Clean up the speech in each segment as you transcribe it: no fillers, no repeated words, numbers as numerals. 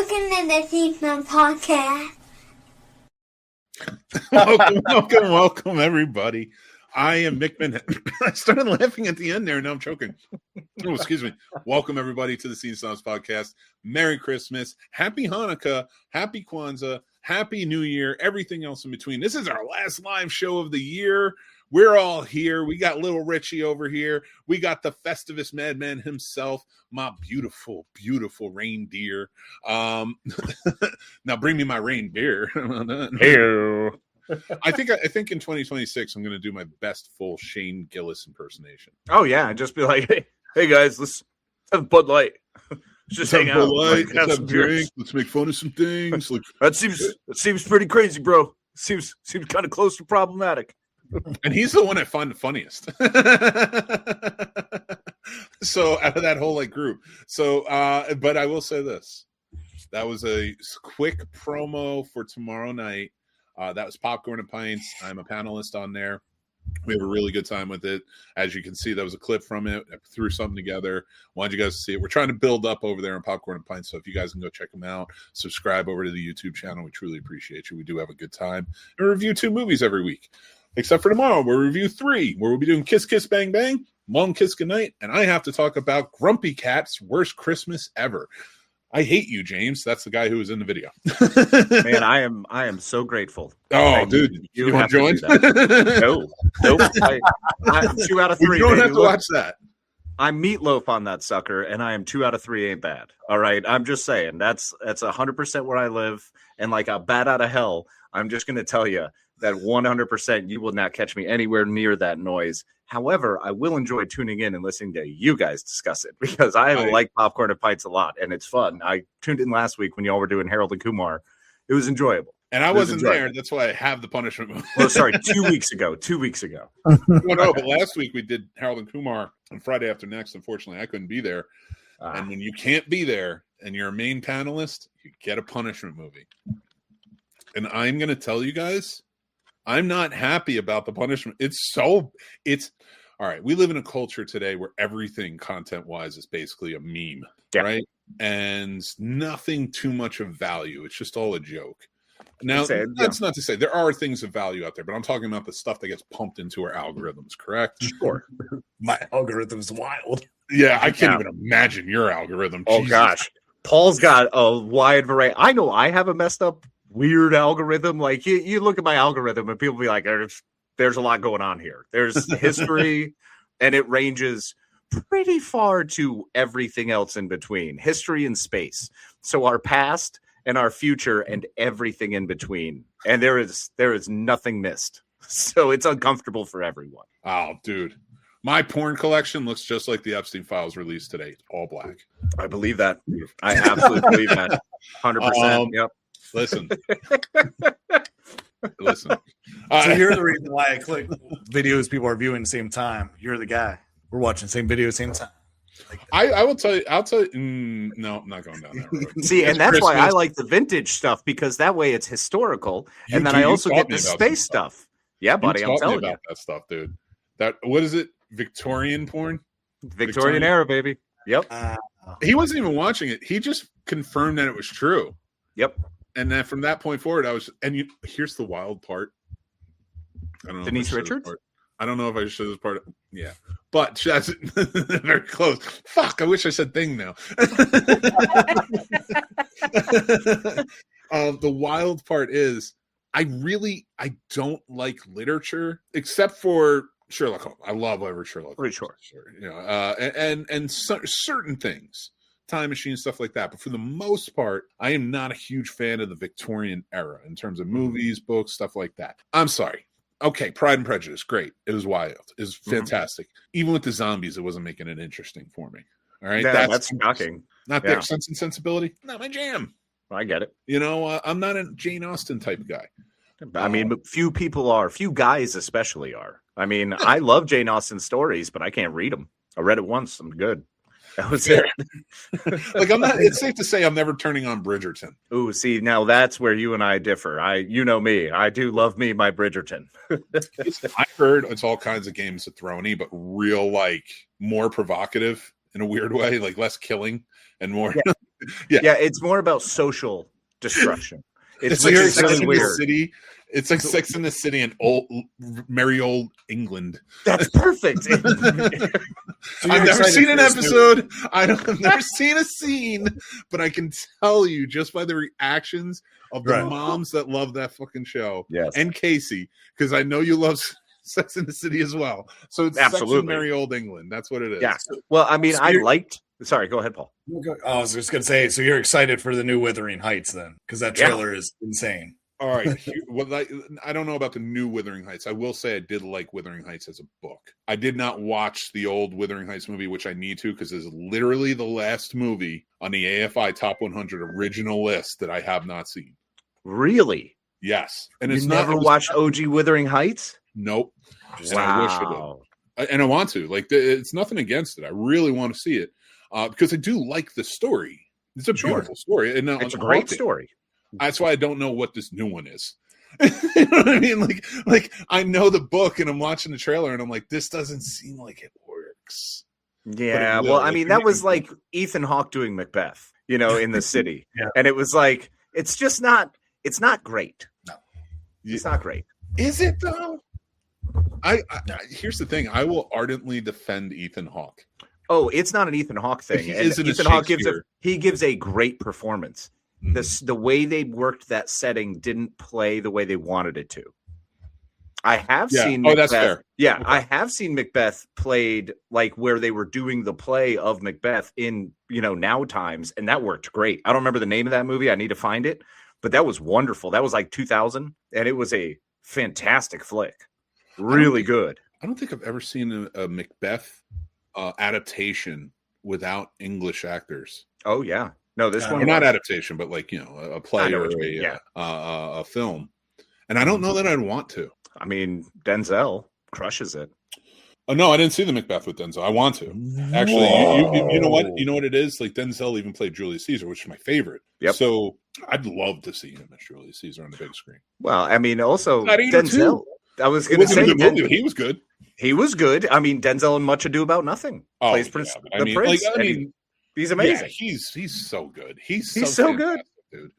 Welcome to the Snobs podcast. welcome, everybody. I am Mick. I started laughing at the end there, and now I'm choking. Oh, excuse me. Welcome, everybody, to the Snobs podcast. Merry Christmas, Happy Hanukkah, Happy Kwanzaa, Happy New Year, everything else in between. This is our last live show of the year. We're all here. We got little Richie over here. We got the Festivus madman himself, my beautiful, beautiful reindeer. Now bring me my reindeer. Ew. I think in 2026 I'm going to do my best full Shane Gillis impersonation. Oh yeah, just be like, hey guys, let's have Bud Light. Just hang out. Let's have a drink. Let's make fun of some things. That seems pretty crazy, bro. Seems kind of close to problematic. And he's the one I find the funniest. So out of that whole group. So but I will say this. That was a quick promo for tomorrow night. That was Popcorn and Pints. I'm a panelist on there. We have a really good time with it. As you can see, that was a clip from it. I threw something together. Wanted you guys to see it. We're trying to build up over there on Popcorn and Pints. So if you guys can go check them out, subscribe over to the YouTube channel. We truly appreciate you. We do have a good time. And review 2 movies every week. Except for tomorrow, we'll review 3, where we'll be doing Kiss Kiss Bang Bang, Long Kiss Goodnight, and I have to talk about Grumpy Cat's Worst Christmas Ever. I hate you, James. That's the guy who was in the video. Man, I am so grateful. Oh, dude, you want to join? Nope. I'm 2 out of 3. You don't have to watch that. I'm meatloaf on that sucker, and I am 2 out of 3 ain't bad. All right, I'm just saying that's 100% where I live, and like a bat out of hell. I'm just going to tell you that 100% you will not catch me anywhere near that noise. However, I will enjoy tuning in and listening to you guys discuss it because I like Popcorn and Pints a lot, and it's fun. I tuned in last week when y'all were doing Harold and Kumar. It was enjoyable. And I wasn't there. That's why I have the punishment movie. Oh, sorry, 2 weeks ago. 2 weeks ago. No, but last week we did Harold and Kumar on Friday After Next. Unfortunately, I couldn't be there. And when you can't be there and you're a main panelist, you get a punishment movie. And I'm going to tell you guys, I'm not happy about the punishment. It's all right. We live in a culture today where everything content-wise is basically a meme, right? And nothing too much of value. It's just all a joke. Now, that's not to say there are things of value out there, but I'm talking about the stuff that gets pumped into our algorithms, correct? Sure. My algorithm's wild. Yeah, I can't even imagine your algorithm. Oh, gosh. Paul's got a wide variety. I know I have a messed up, weird algorithm. Like, you look at my algorithm and people be like, there's a lot going on here. There's history, and it ranges pretty far to everything else in between. History and space. So our past and our future and everything in between. And there is nothing missed. So it's uncomfortable for everyone. Oh, dude. My porn collection looks just like the Epstein files released today. It's all black. I believe that. I absolutely believe that. 100%. Yep. Listen. So you're the reason why I click videos people are viewing at the same time. You're the guy. We're watching the same video at the same time. I will tell you. I'll tell you. No, I'm not going down that road. See, and that's why I like the vintage stuff, because that way it's historical, and then I also get the space stuff. Yeah, buddy, I'm telling you about that stuff, dude. What is it? Victorian porn? Victorian era, baby. Yep. He wasn't even watching it. He just confirmed that it was true. Yep. And then from that point forward, here's the wild part. I don't know. Denise Richards? I don't know if I should show this part. Yeah. But that's very close. Fuck, I wish I said thing now. The wild part is I don't like literature except for Sherlock Holmes. I love every Sherlock Holmes. Sure. You know, and certain things. Time machine, stuff like that. But for the most part, I am not a huge fan of the Victorian era in terms of movies, books, stuff like that. I'm sorry. Okay, Pride and Prejudice, great. It was wild. It was fantastic. Even with the zombies, it wasn't making it interesting for me. All right, yeah, that's shocking. Not their Sense and Sensibility. Not my jam. I get it. You know, I'm not a Jane Austen type guy. I mean, few people are. Few guys especially are. I mean, I love Jane Austen stories, but I can't read them. I read it once. I'm good. That was it. It's safe to say I'm never turning on Bridgerton. Ooh, see, now that's where you and I differ. You know me. I do love me my Bridgerton. I heard it's all kinds of Games of Thrones, but real, more provocative in a weird way, less killing and more. Yeah, it's more about social destruction. It's like really Sex in the weird. City. It's like Sex in the City and merry old England. That's perfect. So I've never excited seen for an this episode. I've never seen a scene, but I can tell you just by the reactions of the Right. moms that love that fucking show. Yes. And Casey, because I know you love Sex in the City as well. So it's Sex in Absolutely. merry old England. That's what it is. Yeah. Well, I mean, So I you're- liked. Sorry, go ahead, Paul. I was just gonna say, so you're excited for the new Wuthering Heights then, because that Yeah. trailer is insane. All right. I don't know about the new Wuthering Heights. I will say I did like Wuthering Heights as a book. I did not watch the old Wuthering Heights movie, which I need to because it's literally the last movie on the AFI Top 100 original list that I have not seen. Really? Yes. And You it's never watched OG Wuthering Heights? Nope. And I wish I did. And I want to. Like, it's nothing against it. I really want to see it because I do like the story. It's a beautiful story. And It's a great story. That's why I don't know what this new one is. You know what I mean? Like I know the book and I'm watching the trailer and I'm like, this doesn't seem like it works. Yeah, will. well, I Like, mean, you're that was making- like Ethan Hawke doing Macbeth, you know, in the city. Yeah. And it was like, it's just not, it's not great. No. It's not great. Is it though? I here's the thing. I will ardently defend Ethan Hawke. Oh, it's not an Ethan Hawke thing. He And is in a Ethan Hawke Shakespeare. gives a great performance. Mhm. The way they worked that setting didn't play the way they wanted it to. I have Yeah. seen Oh, Macbeth. that's fair. Yeah, Okay. I have seen Macbeth played like where they were doing the play of Macbeth in, now times, and that worked great. I don't remember the name of that movie. I need to find it, but that was wonderful. That was like 2000, and it was a fantastic flick. Really good. I don't think I've ever seen a Macbeth adaptation without English actors. Oh yeah. No, this Or one Or not was- adaptation, but like a play I know or what you mean, yeah. a film. And I don't know that I'd want to. I mean, Denzel crushes it. Oh no, I didn't see the Macbeth with Denzel. I want to. Actually, you know what? You know what it is? Like Denzel even played Julius Caesar, which is my favorite. Yep. So I'd love to see him as Julius Caesar on the big screen. Well, I mean, also Not either Denzel. I was It going to wasn't a say good movie, but he was good. he was good. I mean, Denzel in Much Ado About Nothing plays Prince. but The Prince. I and mean, he's amazing. Yeah, he's so good. He's He's so so good. fantastic, dude.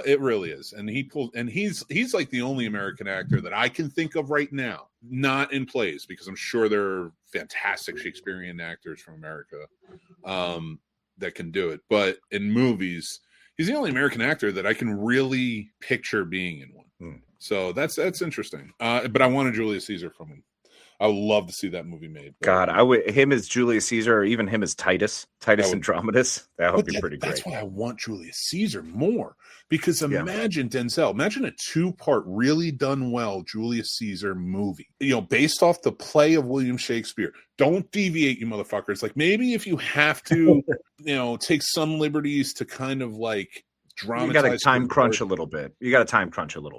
It really is, and he's like the only American actor that I can think of right now, not in plays, because I'm sure there are fantastic Shakespearean actors from America that can do it, but in movies, he's the only American actor that I can really picture being in one. So that's interesting. But I wanted Julius Caesar from him. I would love to see that movie made. God, him as Julius Caesar, or even him as Titus Andronicus. That would be pretty great. That's why I want Julius Caesar more. Because imagine Denzel, imagine a 2-part, really done well Julius Caesar movie. Based off the play of William Shakespeare. Don't deviate, you motherfuckers. Like maybe if you have to, take some liberties to kind of like dramatize. You got to time crunch a little bit.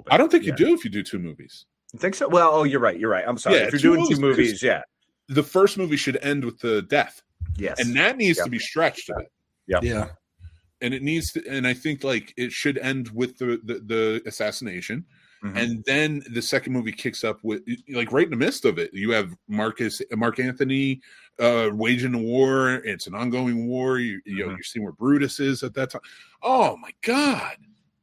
I don't think you do if you do 2 movies. You think so? Well, you're right. I'm sorry. Yeah, if you're 2 doing 2 movies, yeah. The first movie should end with the death. Yes. And that needs to be stretched a bit. Yeah. And it needs to, and I think like it should end with the assassination. Mhm. And then the second movie kicks up with like right in the midst of it. You have Mark Anthony waging the war. It's an ongoing war. You're seeing where Brutus is at that time. Oh my God.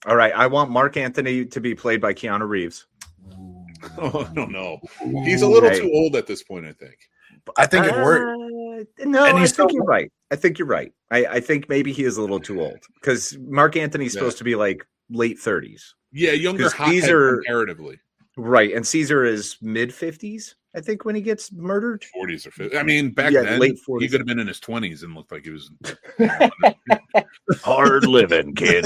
All right. I want Mark Anthony to be played by Keanu Reeves. Oh, I don't know. He's a little too old at this point, I think. I think it worked. No, And I he's think so- you're right. I think maybe he is a little too old because Mark Anthony's supposed to be like late 30s. Yeah, younger 'Cause hothead Caesar- comparatively. Right. And Caesar is mid 50s, I think, when he gets murdered. 40s or 50s. I mean, back Yeah, then, late he 40s. could have been in his 20s and looked like he was. Hard living, kid.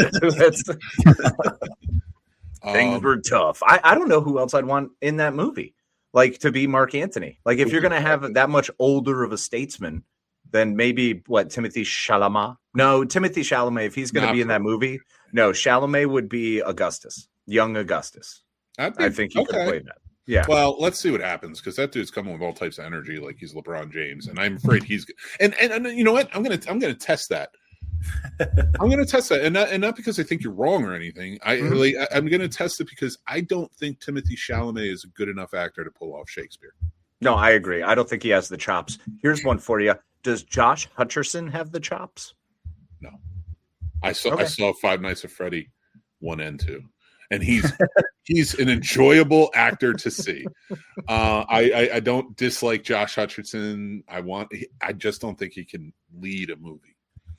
Things were tough. I don't know who else I'd want in that movie, like to be Mark Anthony. Like if you're going to have that much older of a statesman, then maybe Timothy Chalamet? No, Timothy Chalamet. If he's going to be in that movie, no, Chalamet would be Augustus, young Augustus. I think he could play that. Yeah. Well, let's see what happens because that dude's coming with all types of energy, like he's LeBron James, and I'm afraid he's. And you know what? I'm gonna test that. I'm going to test that, and not because I think you're wrong or anything. I'm going to test it because I don't think Timothy Chalamet is a good enough actor to pull off Shakespeare. No, I agree. I don't think he has the chops. Here's one for you. Does Josh Hutcherson have the chops? No. I saw Okay. I saw Five Nights at Freddy 1 and 2, and he's an enjoyable actor to see. I don't dislike Josh Hutcherson. I just don't think he can lead a movie.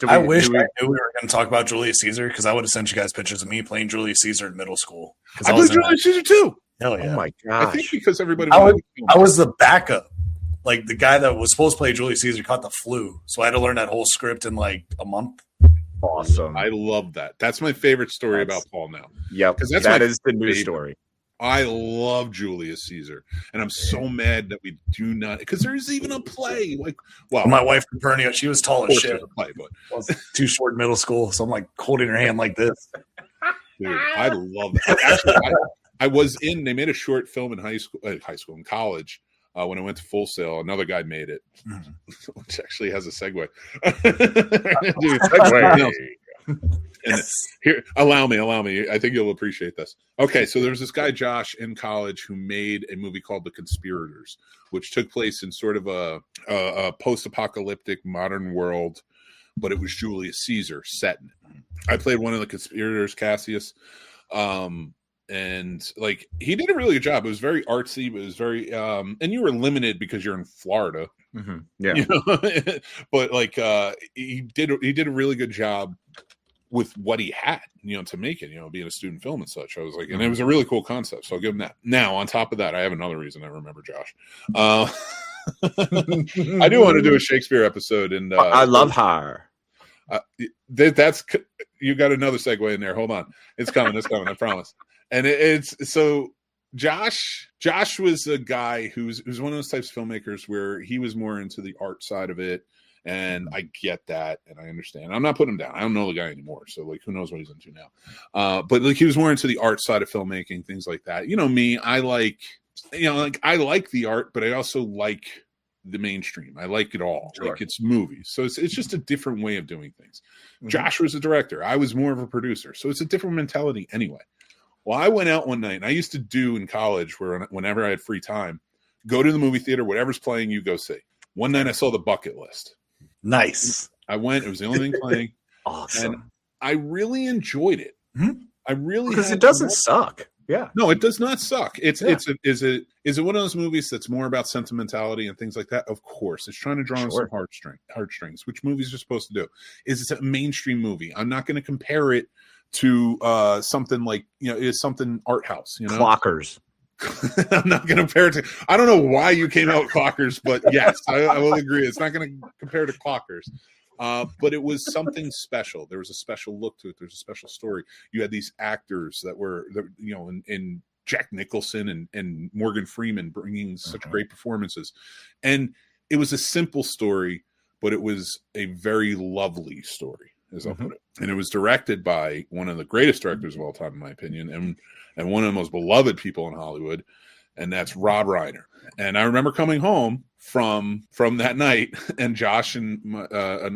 I wish I knew we were going to talk about Julius Caesar because I would have sent you guys pictures of me playing Julius Caesar in middle school. I played Julius Caesar too. Hell yeah! Oh my I gosh! think because everybody. I was the backup. Like the guy that was supposed to play Julius Caesar caught the flu, so I had to learn that whole script in like a month. Awesome! I love that. That's my favorite story about Paul now. Yep, because that is the new favorite story. I love Julius Caesar, and I'm so mad that we do not, because there's even a play. Like, well, my wife Copernicus, she was tall as shit. Play, but I was too short in middle school, so I'm like holding her hand like this. Dude, I love that. Actually, I was in. They made a short film in in college. When I went to Full Sail, another guy made it, which actually has a segue. Dude, segue. And here, allow me. I think you'll appreciate this. Okay, so there was this guy Josh in college who made a movie called The Conspirators, which took place in sort of a post-apocalyptic modern world, but it was Julius Caesar set in it. I played one of the conspirators, Cassius, and like he did a really good job. It was very artsy, but it was very and you were limited because you're in Florida. Mm-hmm. Yeah, you know? But like he did a really good job with what he had, to make it, being a student film and such. I was like, and it was a really cool concept, so I'll give him that. Now, on top of that, I have another reason I remember Josh. I do want to do a Shakespeare episode, and I love her. That's you got another segue in there. Hold on, it's coming. I promise. And it's so Josh was a guy who's one of those types of filmmakers where he was more into the art side of it. And I get that, and I understand. I'm not putting him down. I don't know the guy anymore, so like, who knows what he's into now? But like, he was more into the art side of filmmaking, things like that. Me, I like, I like the art, but I also like the mainstream. I like it all. Sure. Like, it's movies, so it's just a different way of doing things. Mm-hmm. Josh was a director. I was more of a producer, so it's a different mentality anyway. Well, I went out one night, and I used to do in college where whenever I had free time, go to the movie theater, whatever's playing, you go see. One night I saw The Bucket List. Nice. I went. It was the only thing playing. Awesome. And I really enjoyed it. Mm-hmm. I really because it doesn't suck. Yeah. No, it does not suck. Is it one of those movies that's more about sentimentality and things like that? Of course, it's trying to draw on some heartstrings, which movies are supposed to do. Is it a mainstream movie? I'm not going to compare it to something like is something art house. Clockers. I'm not going to compare it to. I don't know why you came out with Clockers, but yes, I will agree. It's not going to compare to Clockers, but it was something special. There was a special look to it. There's a special story. You had these actors that were, in Jack Nicholson and Morgan Freeman bringing such great performances, and it was a simple story, but it was a very lovely story, as I'll put it. And it was directed by one of the greatest directors of all time, in my opinion, and one of the most beloved people in Hollywood, and that's Rob Reiner. And I remember coming home from that night, and Josh and a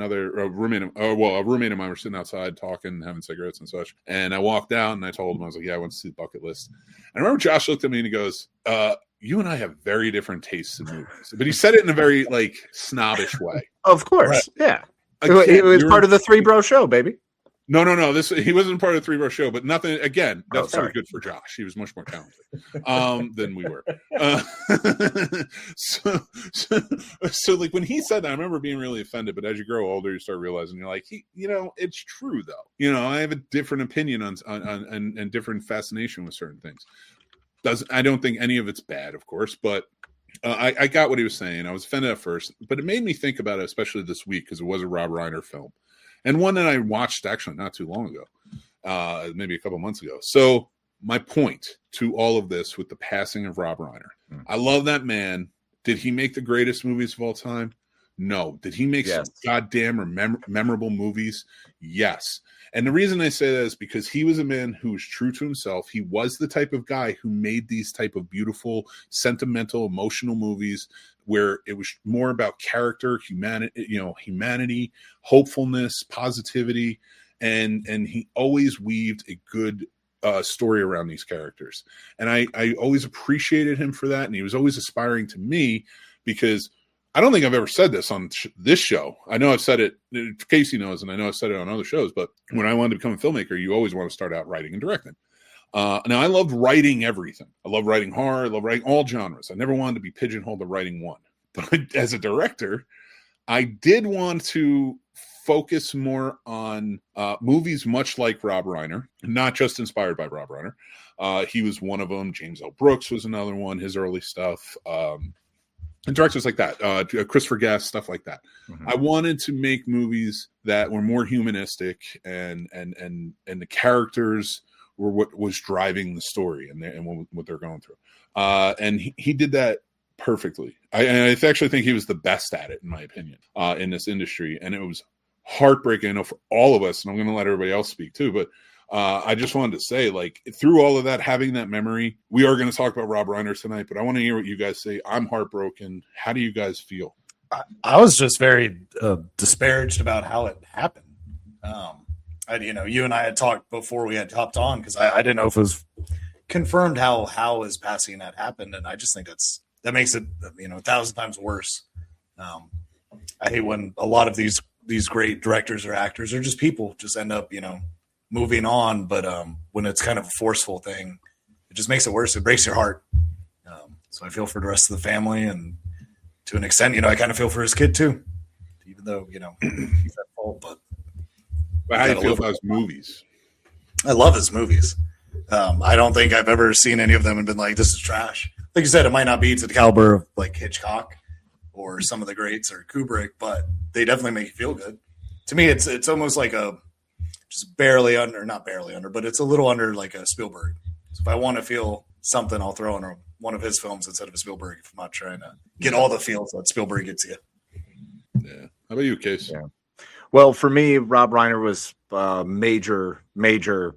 roommate of mine were sitting outside talking, having cigarettes and such. And I walked out, and I told him, I was like, "Yeah, I went to see The Bucket List." And I remember Josh looked at me and he goes, "You and I have very different tastes in movies," but he said it in a very like snobbish way. Of course, yeah. Again, it was part of the Three Bro Show, baby. No. He wasn't part of the Three Bro Show, but nothing. Again, that's probably good for Josh. He was much more talented than we were. So like when he said that, I remember being really offended. But as you grow older, you start realizing you're like, it's true though. I have a different opinion on and different fascination with certain things. I don't think any of it's bad, of course, but. I got what he was saying. I was offended at first, but it made me think about it, especially this week, because it was a Rob Reiner film. And one that I watched actually not too long ago, maybe a couple months ago. So my point to all of this with the passing of Rob Reiner, I love that man. Did he make the greatest movies of all time? No. Did he make some goddamn memorable movies? Yes. And the reason I say that is because he was a man who was true to himself. He was the type of guy who made these type of beautiful, sentimental, emotional movies where it was more about character, humanity, hopefulness, positivity, and he always weaved a good story around these characters. And I always appreciated him for that, and he was always aspiring to me because I don't think I've ever said this on this show. I know I've said it, Casey knows, and I know I've said it on other shows, but when I wanted to become a filmmaker, you always want to start out writing and directing. Now, I loved writing everything. I love writing horror. I love writing all genres. I never wanted to be pigeonholed to writing one. But as a director, I did want to focus more on movies much like Rob Reiner, not just inspired by Rob Reiner. He was one of them. James L. Brooks was another one, his early stuff. And directors like that, Christopher Guest, stuff like that. Mm-hmm. I wanted to make movies that were more humanistic and the characters were what was driving the story and what they're going through. And he did that perfectly. I actually think he was the best at it, in my opinion, in this industry. And it was heartbreaking, I know, for all of us. And I'm going to let everybody else speak too. But I just wanted to say, like, through all of that, having that memory, we are going to talk about Rob Reiner tonight. But I want to hear what you guys say. I'm heartbroken. How do you guys feel? I was just very disparaged about how it happened. You and I had talked before we had hopped on because I didn't know if it was confirmed how his passing had happened, and I just think that makes it 1,000 times worse. I hate when a lot of these great directors or actors or just people just end up moving on, but when it's kind of a forceful thing, it just makes it worse. It breaks your heart. So I feel for the rest of the family, and to an extent, I kind of feel for his kid too, even though he's at fault, but. How do you feel about his movies? I love his movies. I don't think I've ever seen any of them and been like, this is trash. Like you said, it might not be to the caliber of like Hitchcock or some of the greats or Kubrick, but they definitely make you feel good. To me, it's almost like just barely under, not barely under, but it's a little under like a Spielberg. So if I want to feel something, I'll throw in one of his films instead of a Spielberg if I'm not trying to get all the feels that Spielberg gets you. Yeah. How about you, Case? Yeah. Well, for me, Rob Reiner was a major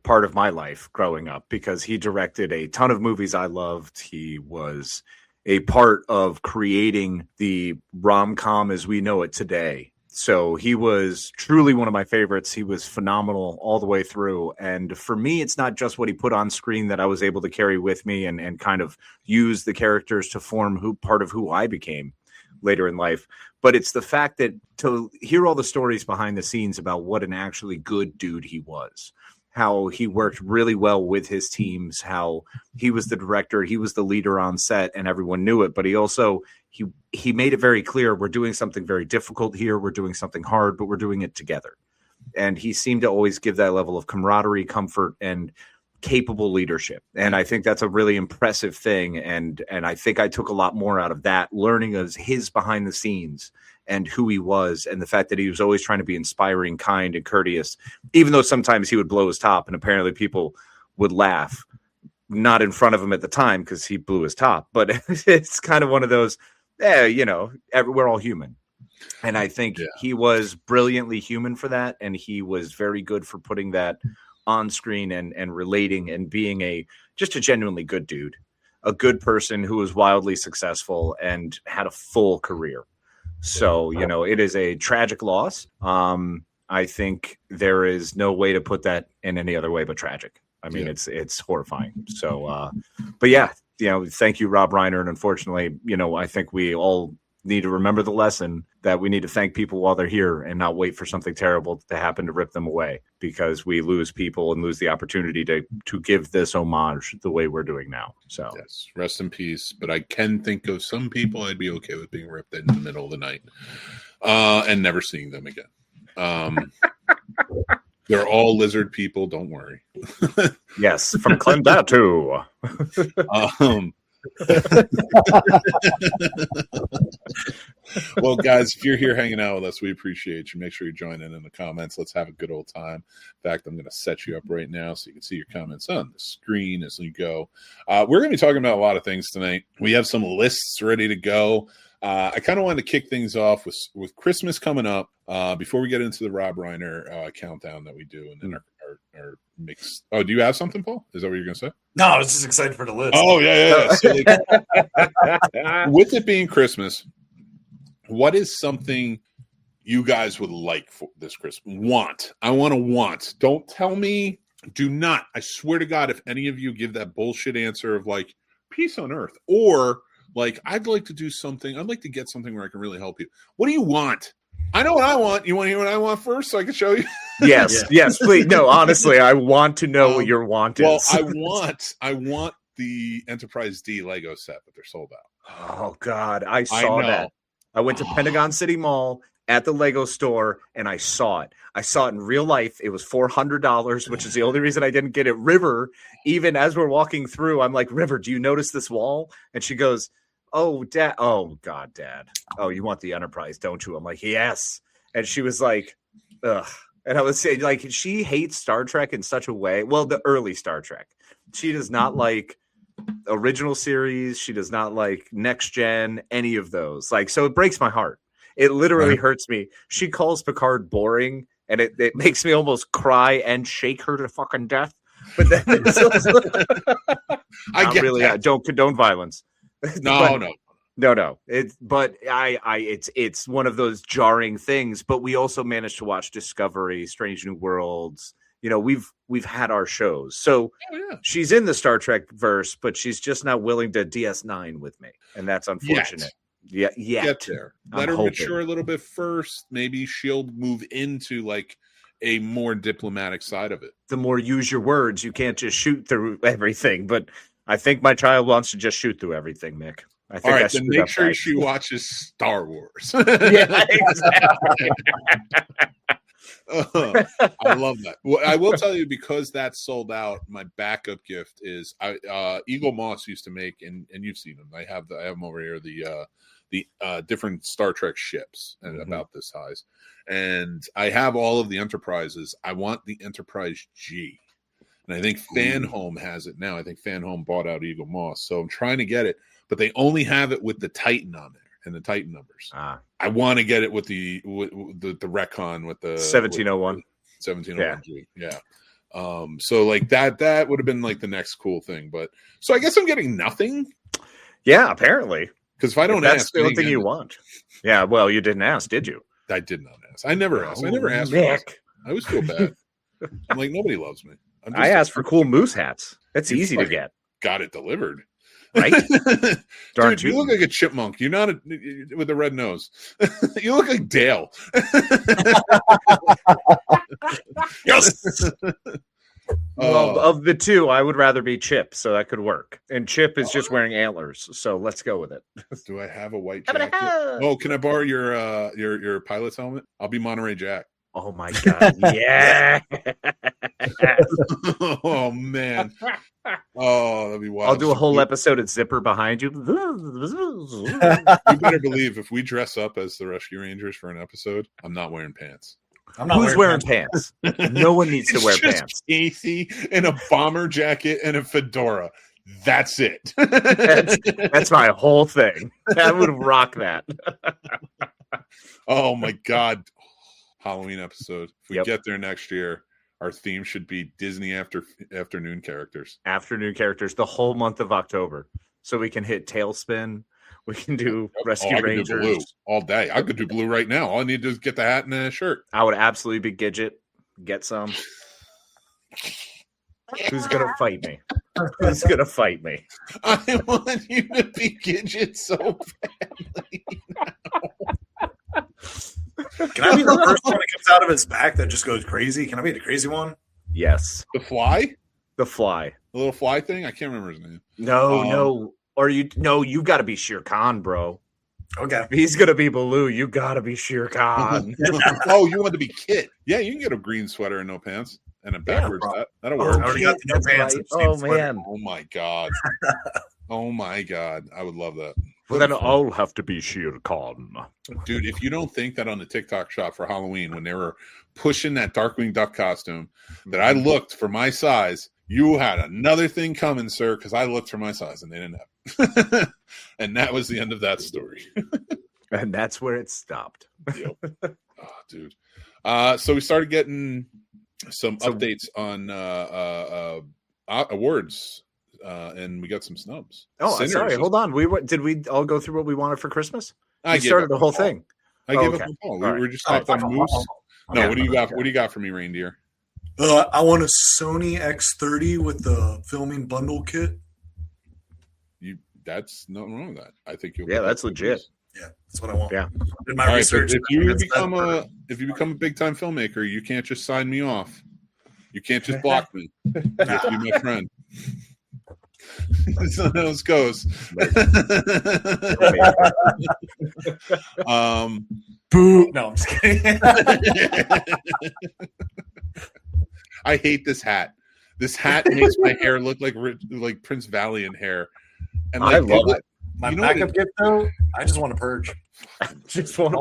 part of my life growing up because he directed a ton of movies I loved. He was a part of creating the rom-com as we know it today. So he was truly one of my favorites. He was phenomenal all the way through. And for me, it's not just what he put on screen that I was able to carry with me and kind of use the characters to form part of who I became later in life. But it's the fact that to hear all the stories behind the scenes about what an actually good dude he was, how he worked really well with his teams, how he was the director, he was the leader on set, and everyone knew it. But he also, he made it very clear, we're doing something very difficult here, we're doing something hard, but we're doing it together. And he seemed to always give that level of camaraderie, comfort, and capable leadership. And I think that's a really impressive thing. And I think I took a lot more out of that, learning of his behind the scenes and who he was, and the fact that he was always trying to be inspiring, kind, and courteous, even though sometimes he would blow his top and apparently people would laugh, not in front of him at the time because he blew his top. But it's kind of one of those, we're all human. And I think he was brilliantly human for that. And he was very good for putting that on screen and relating and being just a genuinely good dude, a good person who was wildly successful and had a full career. So, it is a tragic loss. I think there is no way to put that in any other way but tragic. I mean, it's horrifying. So, but yeah, thank you, Rob Reiner. And unfortunately, I think we all need to remember the lesson that we need to thank people while they're here and not wait for something terrible to happen to rip them away, because we lose people and lose the opportunity to give this homage the way we're doing now. So yes, rest in peace. But I can think of some people I'd be okay with being ripped in the middle of the night and never seeing them again. They're all lizard people. Don't worry. Yes, from Clendatu. Well, guys, if you're here hanging out with us, we appreciate you. Make sure you join in the comments. Let's have a good old time. In fact, I'm going to set you up right now so you can see your comments on the screen as we go. We're going to be talking about a lot of things tonight. We have some lists ready to go. I kind of wanted to kick things off with Christmas coming up before we get into the Rob Reiner countdown that we do, and then our mix. Oh, do you have something, Paul? Is that what you're going to say? No, I was just excited for the list. Oh, yeah. So, with it being Christmas, what is something you guys would like for this Christmas? I want to want. Don't tell me. Do not. I swear to God, if any of you give that bullshit answer of like peace on earth or Like, I'd like to do something. I'd like to get something where I can really help you. What do you want? I know what I want. You want to hear what I want first so I can show you? Yes, please. No, honestly, I want to know what your want is. Well, I want the Enterprise D Lego set, but they're sold out. Oh, God. I saw that. I went to Pentagon City Mall at the Lego store, and I saw it. I saw it in real life. It was $400, which is the only reason I didn't get it. River, even as we're walking through, I'm like, River, do you notice this wall? And she goes, oh, Dad. Oh, God, Dad. Oh, you want the Enterprise, don't you? I'm like, yes. And she was like, ugh. And I would say, like, she hates Star Trek in such a way. Well, the early Star Trek. She does not like original series. She does not like Next Gen, any of those. Like, so it breaks my heart. It literally hurts me. She calls Picard boring, and it makes me almost cry and shake her to fucking death. But then it's also, I get really that. Don't condone violence. No. It's one of those jarring things. But we also managed to watch Discovery, Strange New Worlds. You know, we've had our shows. So she's in the Star Trek verse, but she's just not willing to DS9 with me, and that's unfortunate. Yet. Get there. Let her mature a little bit first. Maybe she'll move into like a more diplomatic side of it. The more use your words, you can't just shoot through everything. But I think my child wants to just shoot through everything, Mick. I think all right, then make sure she watches Star Wars. Yeah, exactly. I love that. Well, I will tell you, because that's sold out, my backup gift is Eagle Moss used to make, and you've seen them. I have them over here. The different Star Trek ships and about this size, and I have all of the Enterprises. I want the Enterprise G, and I think Fanhome has it now. I think Fanhome bought out Eagle Moss, so I'm trying to get it, but they only have it with the Titan on there and the Titan numbers. I want to get it with the retcon with the 1701. 1701 G. Yeah. So like that would have been like the next cool thing, but so I guess I'm getting nothing. Yeah, apparently. Because if I don't that's ask, the only thing you want. Yeah, well, you didn't ask, did you? I did not ask. I never asked. I never asked. Mick. I always feel bad. I'm like, nobody loves me. I asked for cool moose hats. That's easy to get. Got it delivered. Right? Dude, you look like a chipmunk. You're not with a red nose. You look like Dale. Yes. Well, of the two, I would rather be Chip, so that could work. And Chip is just wearing antlers, so let's go with it. Do I have a white jacket? Oh, can I borrow your pilot's helmet? I'll be Monterey Jack. Oh my god! Yeah. Oh man. Oh, that'd be wild. I'll do a whole episode at Zipper behind you. You better believe if we dress up as the Rescue Rangers for an episode, I'm not wearing pants. I'm not Who's wearing pants? No one needs to wear pants. Casey in a bomber jacket and a fedora. That's it. That's my whole thing. I would rock that. Oh my god. Halloween episode. If we get there next year, our theme should be Disney afternoon characters. Afternoon characters the whole month of October. So we can hit Tailspin. We can do Rescue Rangers. Do blue all day. I could do blue right now. All I need to do is get the hat and a shirt. I would absolutely be Gidget. Get some. Who's going to fight me? Who's going to fight me? I want you to be Gidget so badly now. Can I be the first one that comes out of his back that just goes crazy? Can I be the crazy one? Yes. The fly? The fly. The little fly thing? I can't remember his name. No. Or you got to be Shere Khan, bro. Okay. If he's going to be Baloo, you got to be Shere Khan. Oh, you want to be Kit. Yeah, you can get a green sweater and no pants. And a backwards hat. That'll work. I already got the no pants. Right. Oh, man. Oh, my God. Oh, my God. I would love that. Well, then I'll have to be Shere Khan. Dude, if you don't think that on the TikTok shop for Halloween, when they were pushing that Darkwing Duck costume, that I looked for my size, you had another thing coming, sir, because I looked for my size and they didn't have. And that was the end of that story. And that's where it stopped. Yep. Oh, dude. So we started getting some updates on awards. And we got some snubs. Oh, I'm sorry. Hold on. Did we all go through what we wanted for Christmas? I started the whole thing. I gave up on Paul. We were just talking about Moose. No, what do you got? What do you got for me, Reindeer? I want a Sony X30 with the filming bundle kit. that's nothing wrong with that. I think you'll. Yeah, that's legit. Yeah, that's what I want. Yeah. In my All right, so research, if you become a big time filmmaker, you can't just sign me off. You can't just block me. You have to be my friend. That's how this goes. Boo! No, I'm just kidding. I hate this hat. This hat makes my hair look like Prince Valiant hair. And I love it. My backup gift, though, I just want to purge. Just want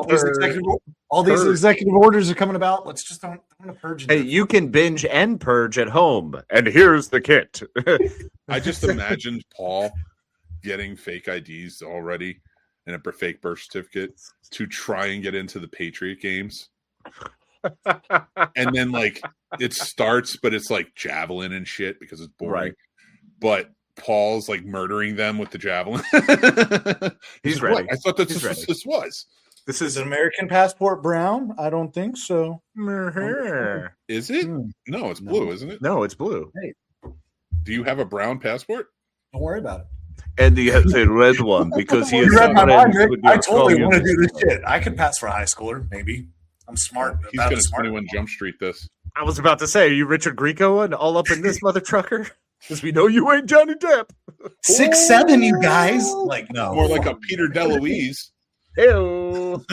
All these executive orders are coming about. Let's just don't want to purge. Hey, you can binge and purge at home, and here's the kit. I just imagined Paul getting fake IDs already and a fake birth certificate to try and get into the Patriot games. And then like it starts, but it's like javelin and shit because it's boring. Right. But Paul's like murdering them with the javelin. He's ready. What? I thought that's He's what ready. this was. This Is is an American passport brown? I don't think so. Is it? No, it's blue, isn't it? No, it's blue. Do you have a brown passport? Don't worry about it. And he has a red one because he You is read my mind, friends Mick. with I your totally want to do communist. this shit. I could pass for a high schooler, maybe. I'm smart. He's going to 21 Jump Street this. I was about to say, are you Richard Grieco and all up in this mother trucker? Because we know you ain't Johnny Depp. 6'7", you guys. Like, no. More like a Peter DeLuise. Ew.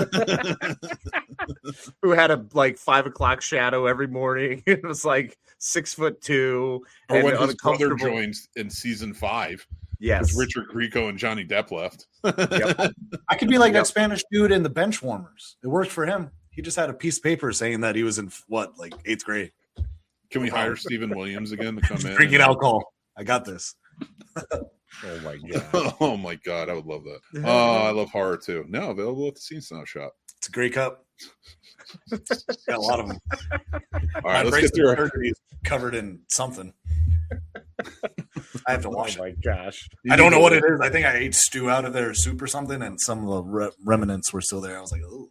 Who had a like 5 o'clock shadow every morning. It was like 6'2". Or and when his brother uncomfortable. joins in season 5. Yes. Because Richard Grieco and Johnny Depp left. Yep. I could be like Yep. that Spanish dude in the bench warmers. It worked for him. He just had a piece of paper saying that he was in like 8th grade. Can we hire Stephen Williams again to come in? Drinking alcohol. I got this. Oh my god. Oh my god, I would love that. Oh, I love horror too. Now available at the Scene Snob shop. It's a great cup. Got a lot of them. All right, let's get through our... covered in something. I have to wash Oh it. my gosh. I don't know what it is. I think I ate stew out of their soup or something, and some of the remnants were still there. I was like, oh.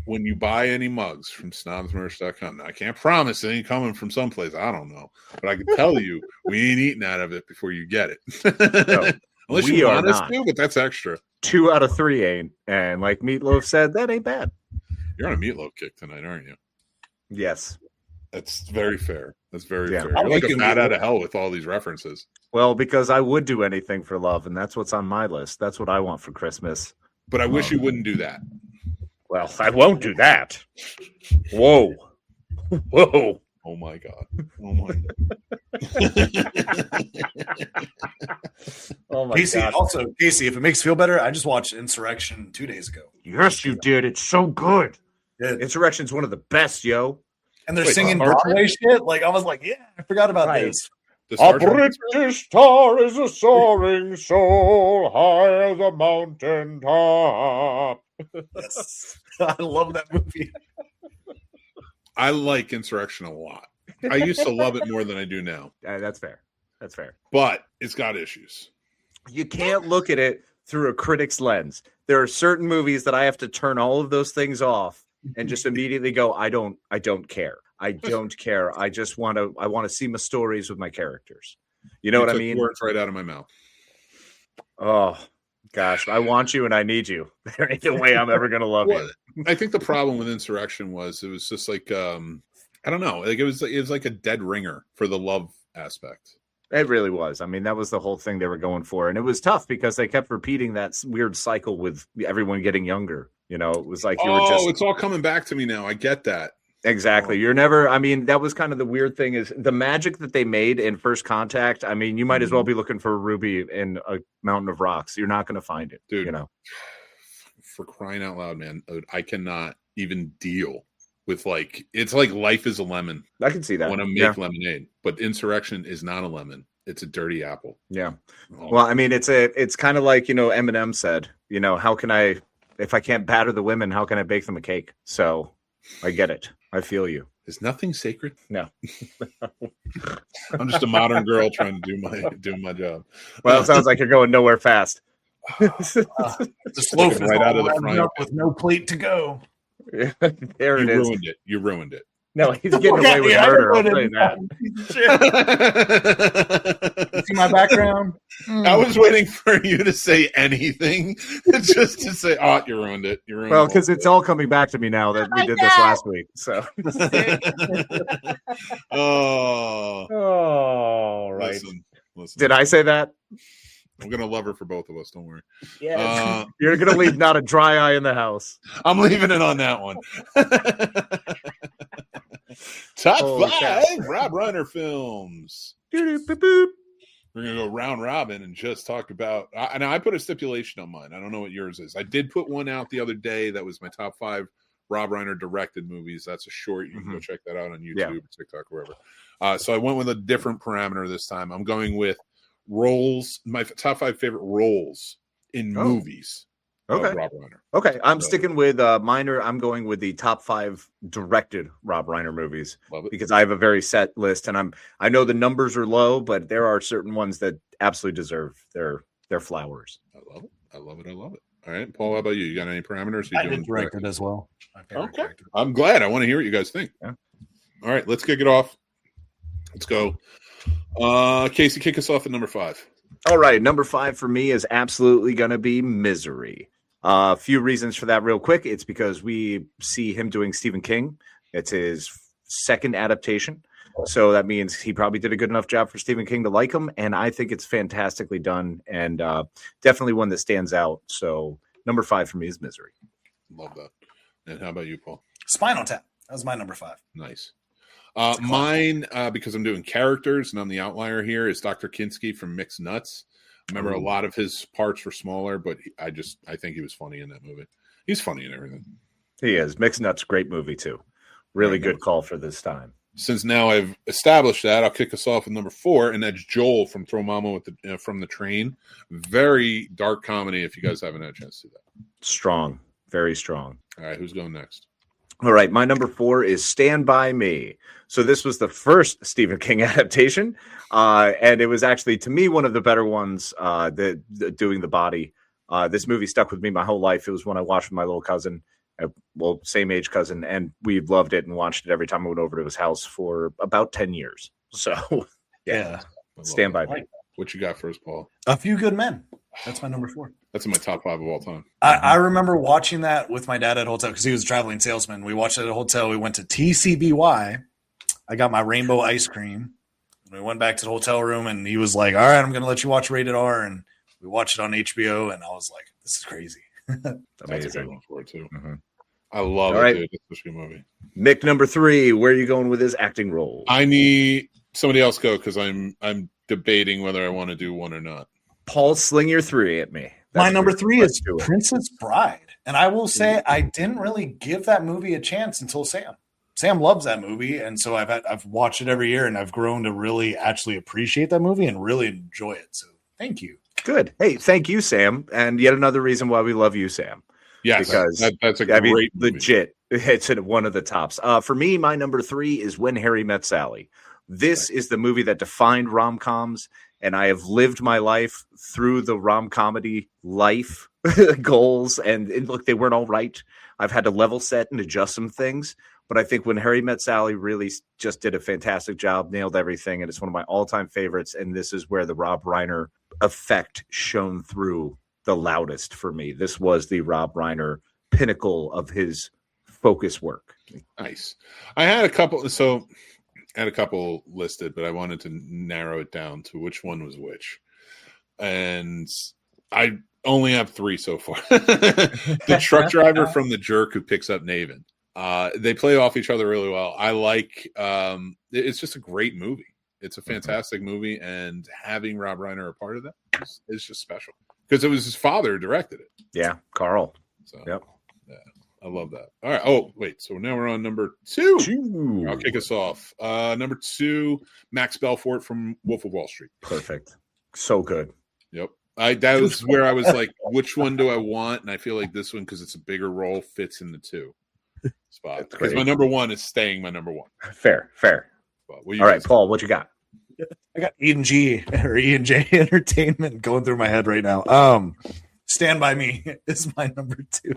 When you buy any mugs from snobsmerch.com, now I can't promise it ain't coming from someplace. I don't know. But I can tell you, we ain't eating out of it before you get it. No, Unless we you are want us not. to, but that's extra. 2 out of 3 ain't. And like Meatloaf said, that ain't bad. You're on a meatloaf kick tonight, aren't you? Yes. That's very fair. That's very Yeah. fair. You're like a bat out of hell with all these references. Well, because I would do anything for love, and that's what's on my list. That's what I want for Christmas. But I wish you wouldn't do that. Well, I won't do that. Whoa. Whoa. Oh my god. Oh my god. Oh my Casey, god. also, Casey, if it makes you feel better, I just watched Insurrection 2 days ago. Yes, you did. It's so good. Yeah. Insurrection's one of the best, yo. And they're Wait, singing Star Trek? Broadway shit. Like, I was like, yeah, I forgot about Right. this. The A Star Trek- British star is a soaring soul high as a mountain top. Yes. I love that movie. I like Insurrection a lot. I used to love it more than I do now. That's fair. That's fair. But it's got issues. You can't look at it through a critic's lens. There are certain movies that I have to turn all of those things off and just immediately go, I don't care. I don't care. I just want to see my stories with my characters. You know what I took mean? Words right out of my mouth. Oh gosh, I want you and I need you. There ain't no way I'm ever gonna love Well, you. I think the problem with Insurrection was it was just like I don't know. Like it was like a dead ringer for the love aspect. It really was. I mean, that was the whole thing they were going for, and it was tough because they kept repeating that weird cycle with everyone getting younger. You know, it was like you were just it's all coming back to me now. I get that. exactly. You're never. I mean, that was kind of the weird thing is the magic that they made in First Contact. I mean, you might as well be looking for a ruby in a mountain of rocks. You're not going to find it, Dude. You know. For crying out loud, man. I cannot even deal with like it's like life is a lemon. I can see that. Want to make Yeah. lemonade, but Insurrection is not a lemon. It's a dirty apple. Yeah. Oh, Well, I mean, it's kind of like, you know, Eminem said, you know, how can I, if I can't batter the women, how can I bake them a cake? So I get it. I feel you. is nothing sacred? No. I'm just a modern girl trying to do my job. Well, it sounds like you're going nowhere fast. The slow Taken right out of the frying pan. with no plate to go. There it is. Ruined it. You ruined it. No, he's getting away with murder. I'll tell you that. You see my background? I was waiting for you to say anything, just to say, "Oh, you ruined it." You ruined Well, because it's all coming back to me now that we did this last week. So, oh, right. Listen. Did I say that? I'm gonna love her for both of us. Don't worry. Yeah, you're gonna leave not a dry eye in the house. I'm leaving it on that one. Top 5 Rob Reiner films. Boop. We're going to go round robin and just talk about. Now, I put a stipulation on mine. I don't know what yours is. I did put one out the other day that was my top 5 Rob Reiner directed movies. That's a short. You can go check that out on YouTube or TikTok, wherever. So I went with a different parameter this time. I'm going with roles, my top 5 favorite roles in movies. Okay. Rob Reiner. Okay, I'm sticking with minor. I'm going with the top 5 directed Rob Reiner movies because I have a very set list, and I know the numbers are low, but there are certain ones that absolutely deserve their flowers. I love it. I love it. I love it. All right, Paul, how about you? You got any parameters? I did directed as well. Okay, director. I'm glad. I want to hear what you guys think. Yeah. All right, let's kick it off. Let's go. Casey, kick us off at number 5. All right, number 5 for me is absolutely going to be Misery. A few reasons for that real quick. It's because we see him doing Stephen King. It's his second adaptation. So that means he probably did a good enough job for Stephen King to like him. And I think it's fantastically done and definitely one that stands out. So number 5 for me is Misery. Love that. And how about you, Paul? Spinal Tap. That was my number 5. Nice. Mine, because I'm doing characters and I'm the outlier here, is Dr. Kinski from Mixed Nuts. I remember a lot of his parts were smaller, but I think he was funny in that movie. He's funny in everything. He is. Mixed Nuts, great movie too. Really good call for this time. Since now I've established that, I'll kick us off with number 4, and that's Joel from Throw Mama with from the Train. Very dark comedy. If you guys haven't had a chance to see that, strong, very strong. All right, who's going next? All right, my number 4 is Stand By Me. So this was the first Stephen King adaptation, and it was actually, to me, one of the better ones, doing the body. This movie stuck with me my whole life. It was one I watched with my little cousin, same age cousin, and we loved it and watched it every time I went over to his house for about 10 years. So, yeah. Stand By Me. What you got for us, Paul? A Few Good Men. That's my number 4. That's in my top 5 of all time. I remember watching that with my dad at a hotel because he was a traveling salesman. We watched it at a hotel. We went to TCBY. I got my rainbow ice cream. We went back to the hotel room, and he was like, all right, I'm going to let you watch Rated R. And we watched it on HBO, and I was like, this is crazy. That's a good one for it, too. Mm-hmm. I love it, dude. It's a good movie. Mick, number 3, where are you going with his acting role? I need somebody else go because I'm debating whether I want to do one or not. Paul, sling your 3 at me. My number 3 is Princess Bride. And I will say I didn't really give that movie a chance until Sam. Sam loves that movie, and so I've watched it every year, and I've grown to really actually appreciate that movie and really enjoy it. So thank you. Good. Hey, thank you, Sam. And yet another reason why we love you, Sam. Yes, because that's a great movie. Legit. It's one of the tops. For me, my number 3 is When Harry Met Sally. This is the movie that defined rom-coms, and I have lived my life through the rom-comedy life goals. And look, they weren't all right. I've had to level set and adjust some things. But I think When Harry Met Sally really just did a fantastic job, nailed everything, and it's one of my all-time favorites. And this is where the Rob Reiner effect shone through the loudest for me. This was the Rob Reiner pinnacle of his focus work. Nice. I had a couple listed, but I wanted to narrow it down to which one was which. And I only have 3 so far. The truck driver from The Jerk who picks up Naven. They play off each other really well. I like it's just a great movie. It's a fantastic movie, and having Rob Reiner a part of that is just special because it was his father who directed it. Yeah, Carl. So, yep. Yeah, I love that. All right. Oh, wait. So now we're on number 2. I'll kick us off. Number 2, Max Belfort from Wolf of Wall Street. Perfect. So good. Yep. That was where I was like, which one do I want? And I feel like this one, because it's a bigger role, fits in the 2 spot. Because my number 1 is staying my number 1. Fair. All right, Paul, what you got? I got E&J Entertainment going through my head right now. Stand By Me is my number 2.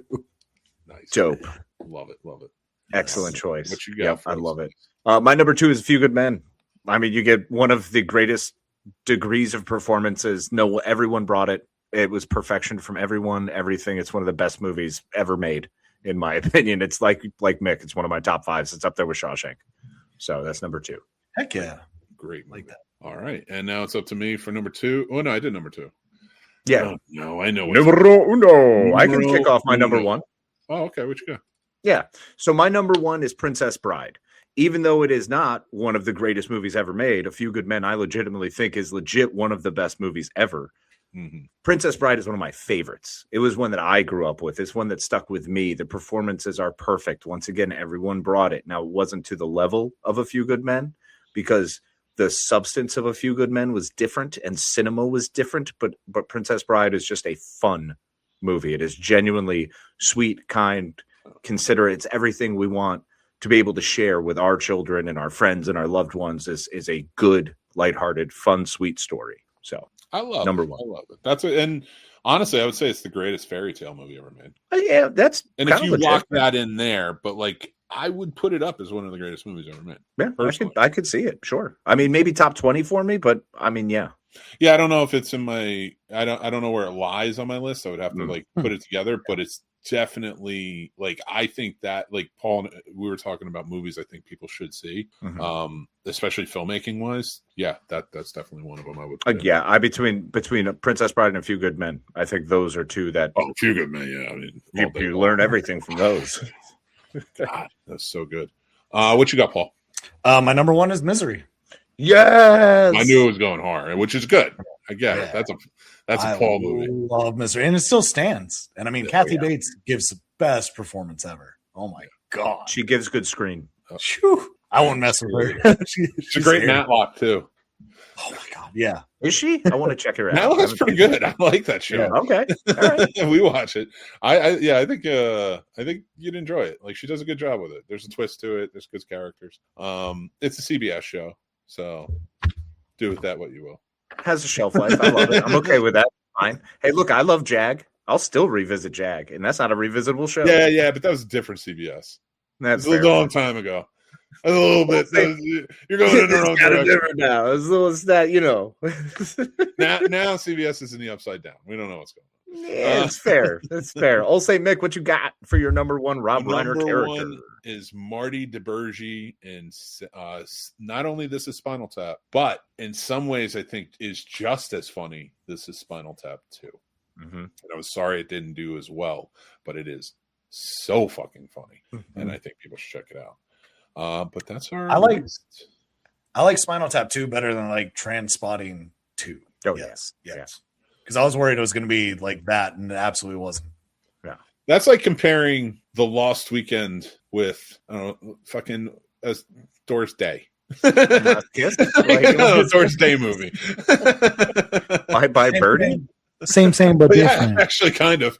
Nice. Dope. Love it. Excellent choice. What you got? Yep, I love it. My number 2 is A Few Good Men. I mean, you get one of the greatest degrees of performances. No, everyone brought it. It was perfection from everyone, everything. It's one of the best movies ever made, in my opinion. It's like Mick. It's one of my top 5s. It's up there with Shawshank. So that's number 2. Heck yeah. Great. Like that. All right. And now it's up to me for number 2. Oh, no, I did number 2. Yeah. Oh, no, I know. Numero uno. I can kick off my number 1. Oh, okay. What you got? Yeah. So my number 1 is Princess Bride. Even though it is not one of the greatest movies ever made, A Few Good Men, I legitimately think is legit one of the best movies ever. Mm-hmm. Princess Bride is one of my favorites. It was one that I grew up with. It's one that stuck with me. The performances are perfect. Once again, everyone brought it. Now, it wasn't to the level of A Few Good Men because the substance of A Few Good Men was different and cinema was different. But Princess Bride is just a fun movie. It is genuinely sweet, kind, considerate. It's everything we want to be able to share with our children and our friends and our loved ones. Is a good, lighthearted, fun, sweet story. So I love number it. 1. I love it. That's it. And honestly, I would say it's the greatest fairy tale movie ever made. Yeah, that's and if you lock that in there, but like I would put it up as one of the greatest movies ever made. Yeah, I could see it. Sure. I mean, maybe top 20 for me, but I mean, yeah. Yeah, I don't know if it's in my. I don't know where it lies on my list. I would have to put it together, but it's definitely like I think that like Paul, we were talking about movies I think people should see, especially filmmaking wise. Yeah, that's definitely one of them. I would. Yeah, between Princess Bride and A Few Good Men, I think those are two that. Oh, A Few Good Men. Yeah, I mean, you learn everything from those. God, that's so good. What you got, Paul? My number 1 is Misery. Yes, I knew it was going hard, which is good. I get it. That's a Paul movie. Love Misery, and it still stands. And I mean, Kathy Bates gives the best performance ever. Oh my god, she gives good screen. I won't mess with her. She's a great Matlock too. Oh my god, yeah. Is she? I want to check her out. Matlock's pretty good. I like that show. Yeah, okay, all right. We watch it. I think you'd enjoy it. Like she does a good job with it. There's a twist to it. There's good characters. It's a CBS show, so do with that what you will. Has a shelf life. I love it. I'm okay with that. Fine. Hey, look, I love Jag. I'll still revisit Jag, and that's not a revisitable show. Yeah, but that was a different CBS. That's a long time ago. A little bit. You're going in the wrong direction now. It's that, you know. now CBS is in the upside down. We don't know what's going on. Yeah, it's fair. It's fair. I'll say, Mick, what you got for your number 1 Rob Reiner character? One is Marty DeBurgi, and not only This Is Spinal Tap, but in some ways I think is just as funny. This Is Spinal Tap 2. And I was sorry it didn't do as well, but it is so fucking funny, and I think people should check it out. But that's our. I like Spinal Tap 2 better than like Transpotting 2. Oh yes. Because I was worried it was going to be like that, and it absolutely wasn't. Yeah, that's like comparing The Lost Weekend with fucking Doris Day. Doris Day movie. Bye Birdie. Same, but different. Yeah, actually, kind of.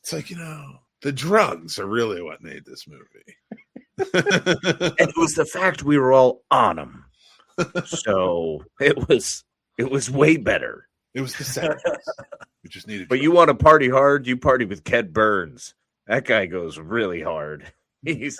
It's like, the drugs are really what made this movie. And it was the fact we were all on them. So it was way better. It was the 70s. We just needed. But you want to party hard? You party with Ken Burns. That guy goes really hard. I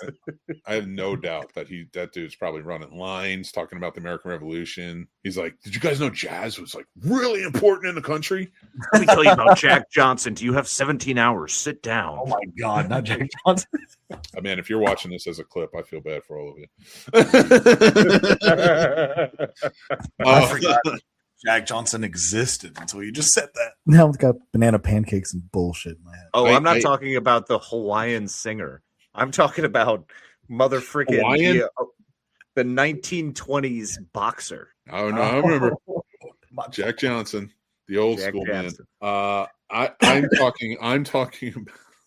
have no doubt that that dude's probably running lines, talking about the American Revolution. He's like, "Did you guys know jazz was like really important in the country?" Let me tell you about Jack Johnson. Do you have 17 hours? Sit down. Oh my God, not Jack Johnson. Man, if you're watching this as a clip, I feel bad for all of you. I forgot Jack Johnson existed until you just said that. Now I've got banana pancakes and bullshit in my head. Oh, I'm not talking about the Hawaiian singer. I'm talking about mother freaking the 1920s boxer. Oh no, I remember Jack Johnson, the old school Johnson. Man. I'm talking about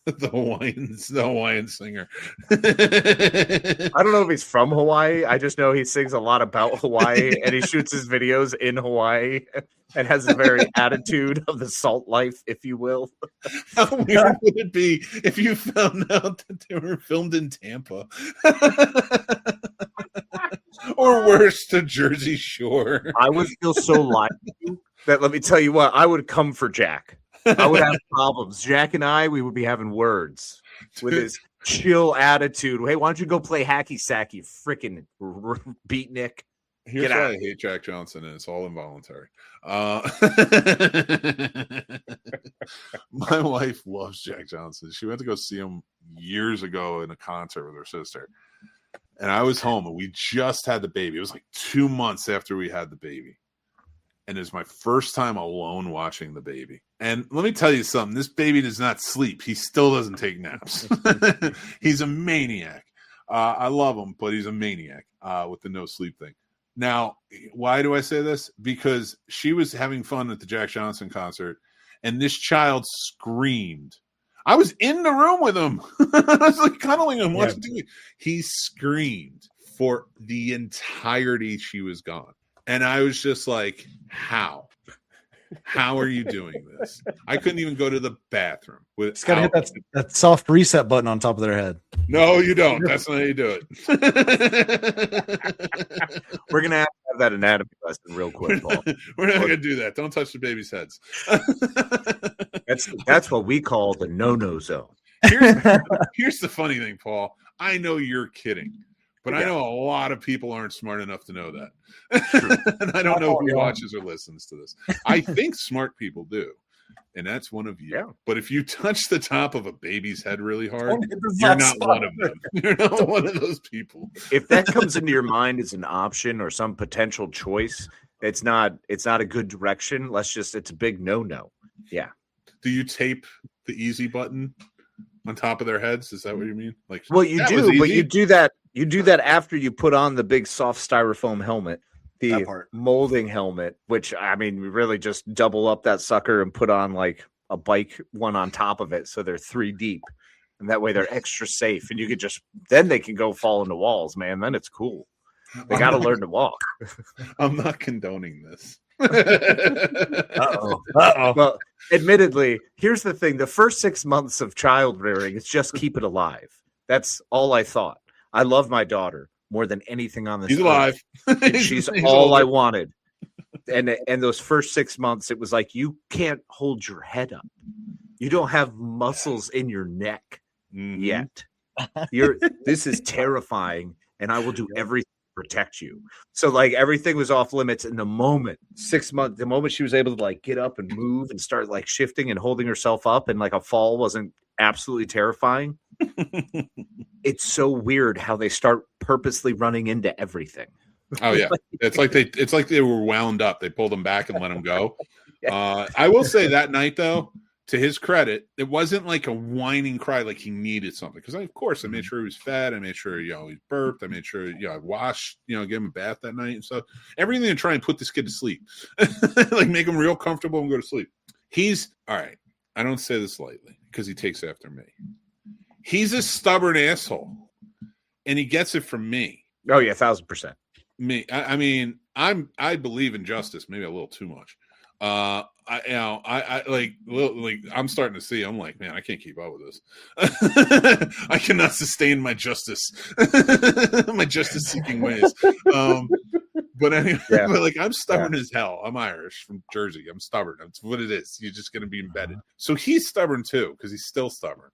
the Hawaiian singer. I don't know if he's from Hawaii. I just know he sings a lot about Hawaii and he shoots his videos in Hawaii and has a very attitude of the salt life, if you will. How weird would it be if you found out that they were filmed in Tampa? Or worse, the Jersey Shore. I would feel so lied to that, let me tell you what, I would come for Jack. I would have problems. Jack and we would be having words with his chill attitude. Hey, why don't you go play hacky sack, you freaking beatnik? Here's Get why out. I hate Jack Johnson, and it's all involuntary. My wife loves Jack Johnson. She went to go see him years ago in a concert with her sister. And I was home, and we just had the baby. It was like 2 months after we had the baby. And it's my first time alone watching the baby. And let me tell you something. This baby does not sleep. He still doesn't take naps. He's a maniac. I love him, but he's a maniac with the no sleep thing. Now, why do I say this? Because she was having fun at the Jack Johnson concert, and this child screamed. I was in the room with him. I was like cuddling him, watching TV. He screamed for the entirety she was gone. And I was just like, how? How are you doing this? I couldn't even go to the bathroom. Just gotta hit that soft reset button on top of their head. No, you don't. That's not how you do it. We're gonna have that anatomy lesson real quick, Paul. We're not gonna do that. Don't touch the baby's heads. That's what we call the no-no zone. Here's the funny thing, Paul. I know you're kidding, but I know a lot of people aren't smart enough to know that. And I don't know who watches or listens to this. I think smart people do. And that's one of you. Yeah. But if you touch the top of a baby's head really hard, you're not one of them. You're not one of those people. If that comes into your mind as an option or some potential choice, it's not a good direction. It's a big no-no. Yeah. Do you tape the easy button on top of their heads? Is that what you mean? Like, well, you do, but you do that after you put on the big soft styrofoam helmet. The molding helmet, which I mean, we really just double up that sucker and put on like a bike one on top of it, so they're 3 deep, and that way they're extra safe. And you could then they can go fall into walls, man. Then it's cool. They got to learn to walk. I'm not condoning this. Uh-oh. Well, admittedly, here's the thing: the first 6 months of child rearing is just keep it alive. That's all I thought. I love my daughter more than anything on this. He's alive. She's all I wanted. And those first 6 months, it was like, you can't hold your head up. You don't have muscles in your neck yet. This is terrifying, and I will do everything to protect you. So like everything was off limits in the moment. 6 months, the moment she was able to like get up and move and start like shifting and holding herself up, and like a fall wasn't absolutely terrifying. It's so weird how they start purposely running into everything. Oh yeah, it's like they were wound up. They pulled them back and let them go. I will say that night though, to his credit, it wasn't like a whining cry like he needed something. Because of course I made sure he was fed. I made sure he burped. I made sure I washed, gave him a bath that night and stuff. Everything to try and put this kid to sleep, like make him real comfortable and go to sleep. He's all right. I don't say this lightly because he takes after me. He's a stubborn asshole, and he gets it from me. Oh yeah, 1,000%. Me, I mean, I believe in justice, maybe a little too much. I'm starting to see. I'm like, man, I can't keep up with this. I cannot sustain my justice, my justice-seeking ways. But anyway, but like I'm stubborn as hell. I'm Irish from Jersey. I'm stubborn. That's what it is. You're just going to be embedded. So he's stubborn too because he's still stubborn.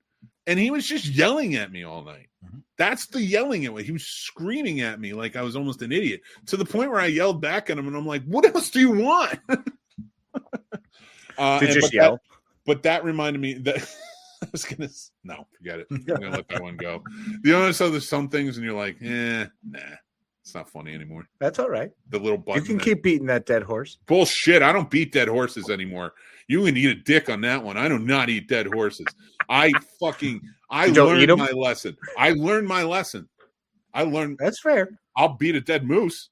And he was just yelling at me all night. That's the yelling at me. He was screaming at me like I was almost an idiot, to the point where I yelled back at him, and I'm like, "What else do you want?" Yell? But that reminded me that I was gonna. No, forget it. I'm gonna let that one go. There's some things, and you're like, nah, it's not funny anymore. That's all right. The little button. You can keep beating that dead horse. Bullshit. I don't beat dead horses anymore. You can eat a dick on that one. I do not eat dead horses. I learned my lesson. I learned my lesson. That's fair. I'll beat a dead moose.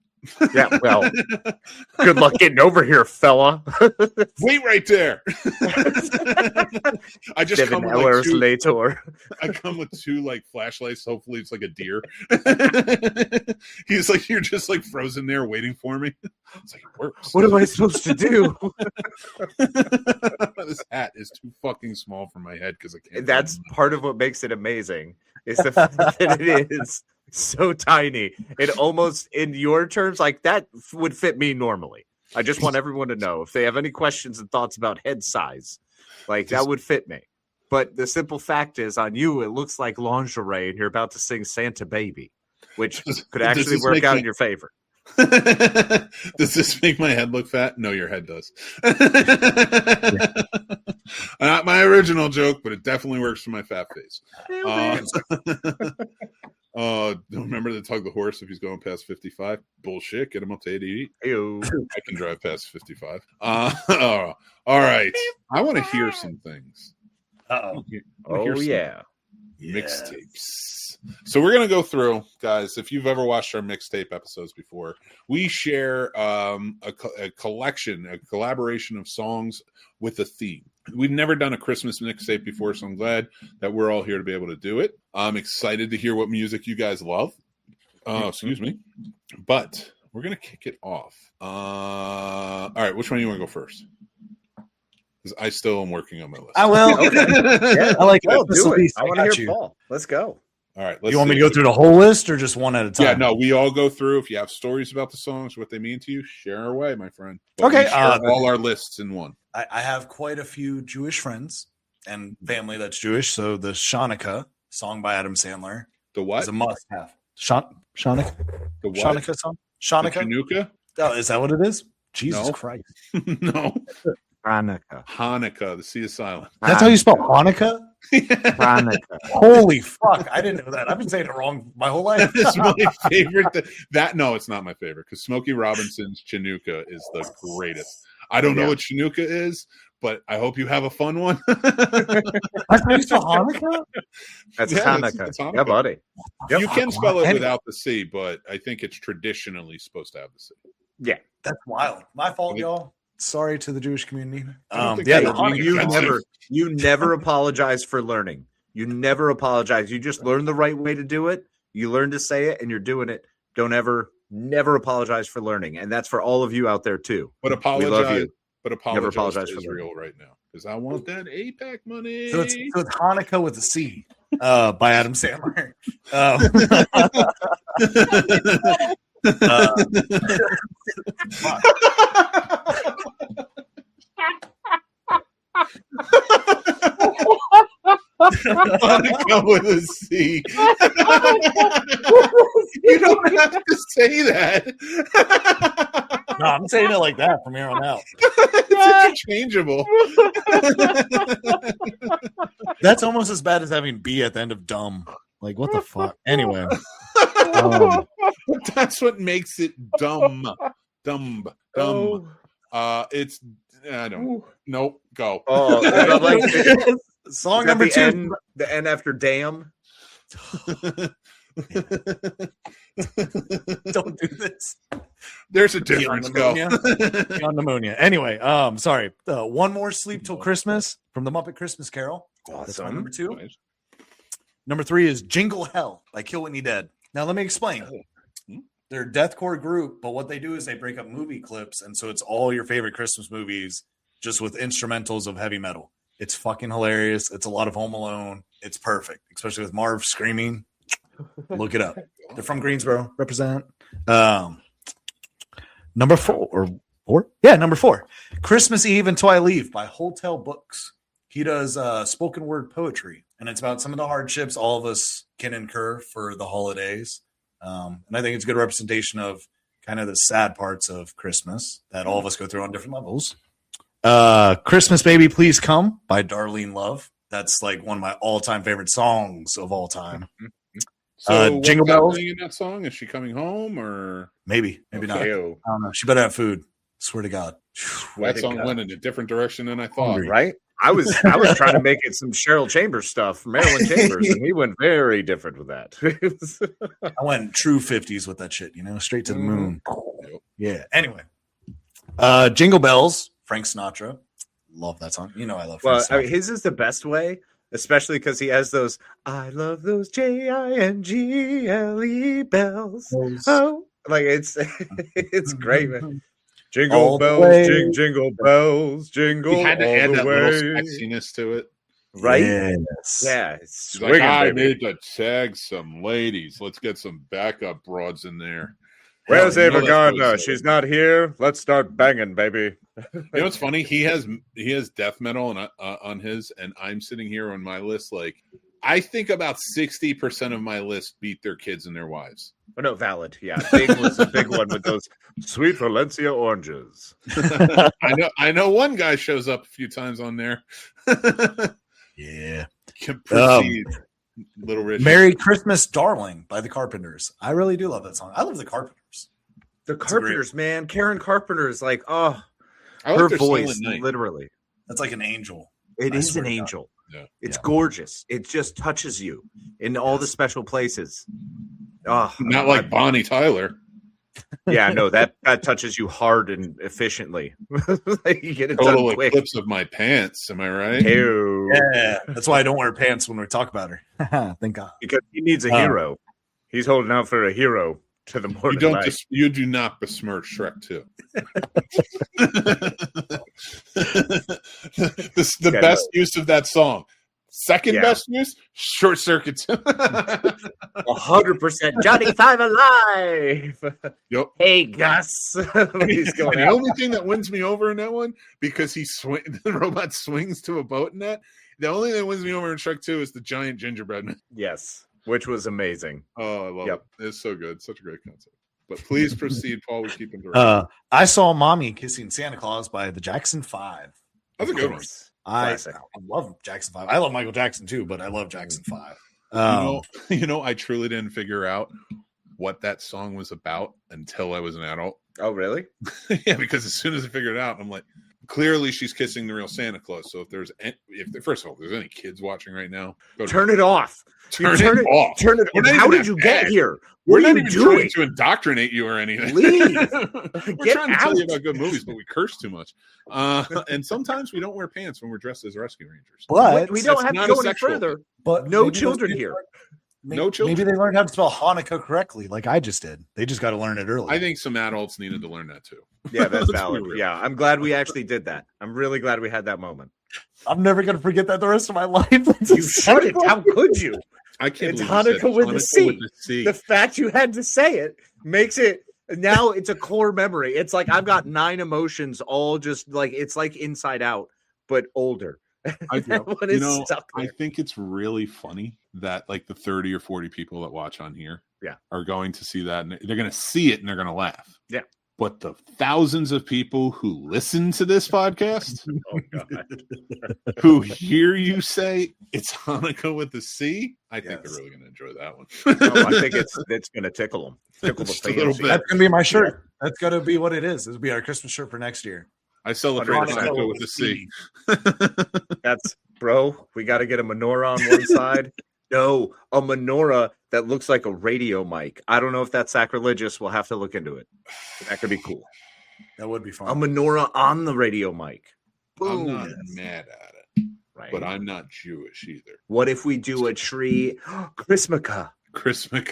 Yeah, well, good luck getting over here, fella. Wait right there. I just 7 come hours later. I come with 2 like flashlights. Hopefully it's like a deer. He's like, you're just like frozen there waiting for me. It's like, it works. What am I supposed to do? This hat is too fucking small for my head because I can't. That's part of what makes it amazing. Is the fact that it is so tiny. It almost, in your terms, like that would fit me normally. I just want everyone to know if they have any questions and thoughts about head size, like that would fit me. But the simple fact is, on you, it looks like lingerie, and you're about to sing Santa Baby, which could actually work out in your favor. Does this make my head look fat? No, your head does. Not my original joke, but it definitely works for my fat face. Don't remember to tug the horse if he's going past 55. Bullshit. Get him up to 88. Ew. I can drive past 55. All right. I want to hear some things. Uh-oh. Oh, yeah. Mixtapes. So we're going to go through, guys. If you've ever watched our mixtape episodes before, we share a collection, a collaboration of songs with a theme. We've never done a Christmas mixtape before, so I'm glad that we're all here to be able to do it. I'm excited to hear what music you guys love. Excuse me. But we're going to kick it off. All right, which one do you want to go first? Because I still am working on my list. I will. Yeah, I like Paul, it. This do will it. be- I want to hear Paul. Let's go. All right. You want me to go through the whole list or just one at a time? Yeah, no, we all go through. If you have stories about the songs, what they mean to you, share away, my friend. But Okay, we share all our lists in one. I have quite a few Jewish friends and family that's Jewish. So the Hanukkah song by Adam Sandler The is what? a must-have. Shanika? The what? Shanika song? The Shanika? Chanukah? Oh, is that what it is? Jesus No. Christ. No. Hanukkah. Hanukkah. The sea is silent. That's how you spell Hanukkah? Hanukkah. Holy fuck. I didn't know that. I've been saying it wrong my whole life. It's my favorite. No, it's not my favorite because Smokey Robinson's Chanukah is the greatest. I don't know what Chanukah is, but I hope you have a fun one. That's how you spell Hanukkah? That's Yeah, Hanukkah. it's Hanukkah. Yeah, buddy. Yep. You can spell it Anyway. without the C, but I think it's traditionally supposed to have the C. Yeah. That's wild. My fault, y'all. Sorry to the Jewish community. I don't think Yeah, that the would be Hanukkah- You never apologize for learning. You never apologize. You just learn the right way to do it. You learn to say it and you're doing it. Don't never apologize for learning. And that's for all of you out there too. But We love apologize. you. But Never apologize apologize to for Israel right now because I want that APAC money. So it's Hanukkah with a C by Adam Sandler. Hanukkah with a C. You don't have to say that. No, I'm saying it like that from here on out. It's interchangeable. That's almost as bad as having B at the end of dumb. Like, what the fuck? Anyway. That's what makes it dumb. Dumb. It's I don't. Nope. Go. Oh, like Song number 2. The N after damn. Don't do this. There's a difference. Go. Beyond pneumonia. Anyway, sorry. One More Sleep Till Christmas from the Muppet Christmas Carol. That's my number 2. Nice. Number 3 is Jingle Hell by Kill Whitney Dead. Now let me explain. They're a deathcore group, but what they do is they break up movie clips, and so it's all your favorite Christmas movies just with instrumentals of heavy metal. It's fucking hilarious. It's a lot of Home Alone. It's perfect, especially with Marv screaming. Look it up. They're from Greensboro. Represent. Number 4. Yeah, number 4. Christmas Eve Until I Leave by Hotel Books. He does spoken word poetry, and it's about some of the hardships all of us can incur for the holidays. And I think it's a good representation of kind of the sad parts of Christmas that all of us go through on different levels. Christmas Baby Please Come by Darlene Love. That's like one of my all-time favorite songs of all time. So Jingle what's Bells? happening in that song? Is she coming home or Maybe not. Okay. I don't know. She better have food. Swear to God. That song went in a different direction than I thought. Hungry. Right? I was trying to make it some Cheryl Chambers stuff, Marilyn Chambers, and he went very different with that. I went true 50s with that shit, straight to the moon. Yeah. Anyway, Jingle Bells, Frank Sinatra. Love that song. I love Frank Well, Sinatra. his is the best way, especially because he has those. I love those JINGLE bells. Oh, like it's great, man. Jingle All the bells, way. jingle bells, jingle He had to all add the that way. little sexiness to it. Right? Yes. Yeah, it's He's like, swinging, I baby. need to tag some ladies. Let's get some backup broads in there. Where's Hell, Ava that's Gardner? what She's not here. Let's start banging, baby. You know what's funny? He has death metal and on his, and I'm sitting here on my list. Like, I think about 60% of my list beat their kids and their wives. Oh, no, valid. Yeah, Bing was the big one with those sweet Valencia oranges. I know one guy shows up a few times on there. Yeah. Can proceed, Little Rich. Merry Christmas, Darling by the Carpenters. I really do love that song. I love the Carpenters. The Carpenters, man. Karen Carpenter is like, oh, I like her their voice, Silent Night. literally. That's like an angel. It I is swear an to God. angel. Yeah. It's Yeah. gorgeous. It just touches you in all the special places. Oh, Not like Bonnie Tyler. yeah, no, that touches you hard and efficiently. Like, you get it Total done quick. eclipse of my pants. Am I right? Ew. Yeah. That's why I don't wear pants when we talk about her. Thank God. Because he needs a hero. He's holding out for a hero to the You morning don't. light. You do not besmirch Shrek 2. The Yeah, best use of that song. Second Yeah. best use, Short Circuit. 100%. Johnny Five alive. Yep. Hey, Gus. He's going The out. only thing that wins me over in that one, because the robot swings to a boat in that. The only thing that wins me over in Shrek 2 is the giant gingerbread man. Yes, which was amazing. Oh, I love Yep. it. It's so good. Such a great concept. But please proceed, Paul. We keep interrupting. I saw Mommy Kissing Santa Claus by the Jackson 5. That's a good one. I Classic. love Jackson 5. I love Michael Jackson too, but I love Jackson 5. I truly didn't figure out what that song was about until I was an adult. Oh, really? Yeah, because as soon as I figured it out, I'm like, clearly she's kissing the real Santa Claus. So first of all, if there's any kids watching right now, go Turn it off. turn it off. Turn it We're off. not How even did you that get bad. here? We're What are not you even doing? trying to indoctrinate you or anything. Leave. We're Get trying to tell you out. about good movies, but we curse too much. And sometimes we don't wear pants when we're dressed as rescue rangers. But We don't That's have to not go a any sexual further. but No maybe those children kids here. learned- No children. Maybe they learned how to spell Hanukkah correctly, like I just did. They just got to learn it early. I think some adults needed to learn that too. Yeah, that's Let's be valid. real. Yeah, I'm glad we actually did that. I'm really glad we had that moment. I'm never going to forget that the rest of my life. You shouldn't. How could you? I can't It's believe you said Hanukkah with a C. with a C. The fact you had to say it makes it now it's a core memory. It's like I've got 9 emotions all just like it's like Inside Out, but older. That one is stuck I there. think it's really funny that like the 30 or 40 people that watch on here are going to see that and they're going to see it and they're going to laugh. Yeah. But the thousands of people who listen to this podcast, Oh, God. who hear you say it's Hanukkah with a C, I think they're really going to enjoy that one. No, I think it's going to tickle them. Tickle the Just a little fancy. bit. That's going to be my shirt. That's going to be what it is. This will be our Christmas shirt for next year. I celebrate Hanukkah Hanukkah with a C. That's bro. We got to get a menorah on one side. No, a menorah that looks like a radio mic. I don't know if that's sacrilegious. We'll have to look into it. That could be cool. That would be A fun. menorah on the radio mic. I'm Boom. not mad at it, Right. but I'm not Jewish either. What if we do a tree? Christmas. Christmas.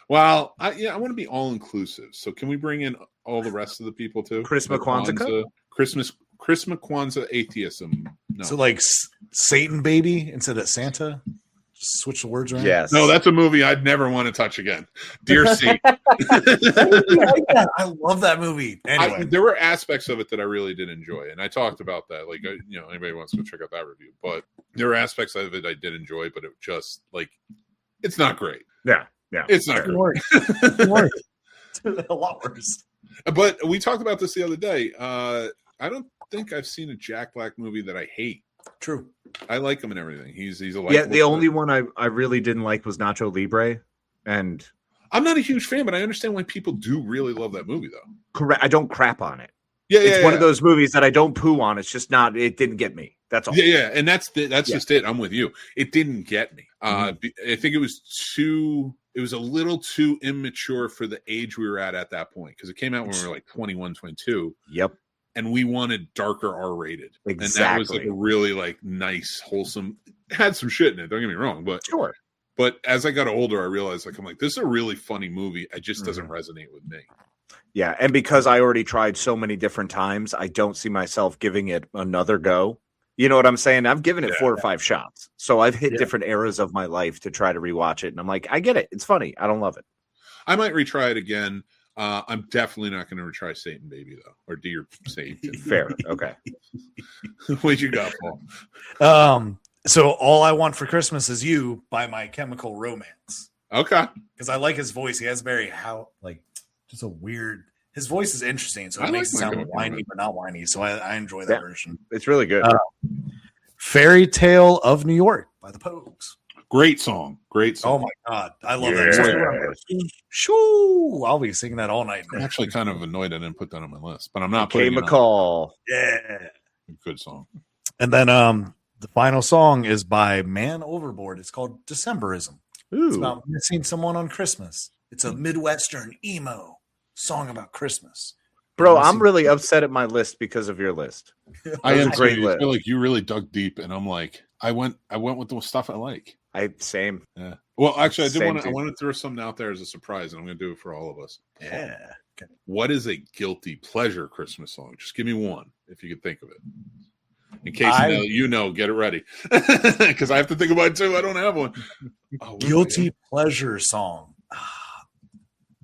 Well, I want to be all inclusive. So can we bring in all the rest of the people too? Christmas The Kwanzaa? Christmas Kwanzaa atheism. No, So like Satan baby instead of Santa? Just switch the words around? Yes. no, that's a movie I'd never want to touch again. Dear Satan. I like that. I love that movie. Anyway. There were aspects of it that I really did enjoy, and I talked about that. Like, anybody wants to check out that review, but there were aspects of it I did enjoy, but it just like it's not great. Yeah. It's not It great. works. A lot worse. But we talked about this the other day. I don't think I've seen a Jack Black movie that I hate. True. I like him and everything. He's a Yeah. likable The only person. one I really didn't like was Nacho Libre, and I'm not a huge fan, but I understand why people do really love that movie, though. correct. I don't crap on it. Yeah, It's one of those movies that I don't poo on. It's just not. It didn't get me. That's all. Yeah, and that's just it. I'm with you. It didn't get me. I think it was It was a little too immature for the age we were at that point because it came out when we were like 21, 22. Yep. And we wanted darker R-rated. Exactly. And that was like a really like nice, wholesome. It had some shit in it. Don't get me wrong, but Sure. But as I got older, I realized like I'm like this is a really funny movie. It just doesn't resonate with me. Yeah, and because I already tried so many different times, I don't see myself giving it another go. You know what I'm saying? I've given it 4 or 5 shots. So I've hit different eras of my life to try to rewatch it. And I'm like, I get it. It's funny. I don't love it. I might retry it again. I'm definitely not going to retry Satan Baby, though. Or Dear Satan. Fair. Okay. What you got, Paul? So All I Want for Christmas Is You by My Chemical Romance. Okay. because I like his voice. He has just a weird. His voice is interesting, so I it makes like it My sound Chemical whiny, Romance. but not whiny. So I enjoy that version. It's really good. Fairy Tale of New York by the Pogues. Great song. Great Oh song. my god, I love that song. Shoo! I'll be singing that all night. I'm actually kind of annoyed I didn't put that on my list, but I'm not K. putting it on. McCall. Yeah. Good song. And then the final song is by Man Overboard. It's called Decemberism. It's Ooh. about missing someone on Christmas. It's a Midwestern emo song about Christmas. Bro, Missing- I'm really upset at my list because of your list. I was am a great too. I list. feel like you really dug deep, and I'm like, I went with the stuff I like. Same. Yeah. Well, actually, I did Same want to. I too. want to throw something out there as a surprise, and I'm going to do it for all of us. Yeah. What is a guilty pleasure Christmas song? Just give me one, if you could think of it. In case you know, get it ready, because I have to think about it too. I don't have one. Oh, Guilty pleasure song.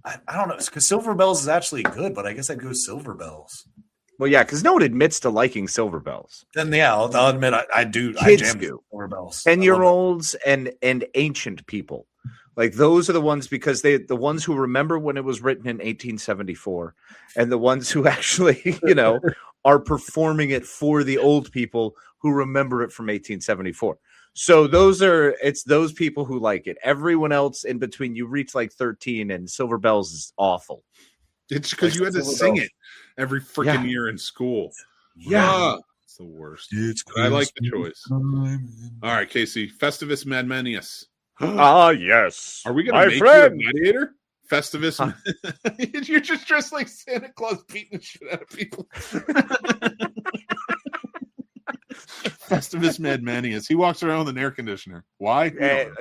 I don't know, because Silver Bells is actually good, but I guess I'd go Silver Bells. Well, yeah, because no one admits to liking Silver Bells. Then yeah, I'll admit I do. Kids I jam do. Silver Bells. 10-year-olds and ancient people. Like those are the ones, because the ones who remember when it was written in 1874, and the ones who actually, are performing it for the old people who remember it from 1874. So it's those people who like it. Everyone else in between, you reach like 13 and Silver Bells is awful. It's because you had to sing it every freaking year in school. Yeah. It's the worst. It's I like the choice. All right, Casey. Festivus Madmanius. Ah, yes. Are we going My to make friend. you a gladiator? Festivus. You're just dressed like Santa Claus beating the shit out of people. Festivus Madmanius. He walks around with an air conditioner. Why? An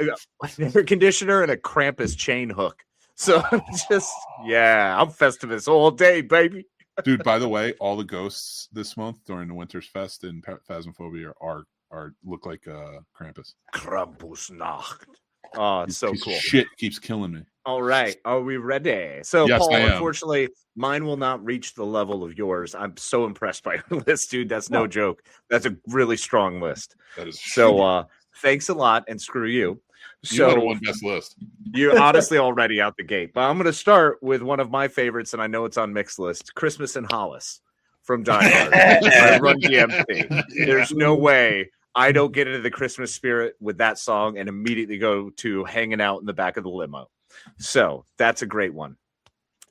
air conditioner and a Krampus chain hook. So I'm Festivus all day, baby. Dude, by the way, all the ghosts this month during the Winter's Fest in Phasmophobia are look like Krampus. Krampusnacht. Oh, it's so Piece of cool. Shit keeps killing me. All right. Are we ready? So, Yes, Paul, I am. unfortunately, mine will not reach the level of yours. I'm so impressed by your list, dude. That's no joke. That's a really strong list. That is So, thanks a lot, and screw you. you would have So, won best list. you're honestly already out the gate. But I'm going to start with one of my favorites, and I know it's on Mick's list, Christmas in Hollis from Die Hard by Run DMC. There's no way I don't get into the Christmas spirit with that song and immediately go to hanging out in the back of the limo. So that's a great one.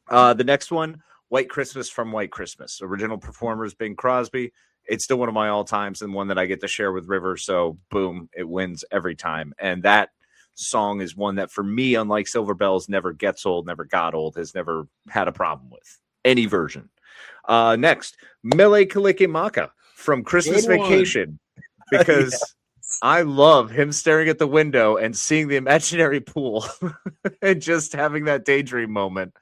The next one, White Christmas from White Christmas. Original performers, Bing Crosby. It's still one of my all-times and one that I get to share with River. So boom, it wins every time. And that song is one that for me, unlike Silver Bells, never gets old, never got old, has never had a problem with any version. Next, Mele Kalikimaka from Christmas Good one. Vacation. Because I love him staring at the window and seeing the imaginary pool and just having that daydream moment.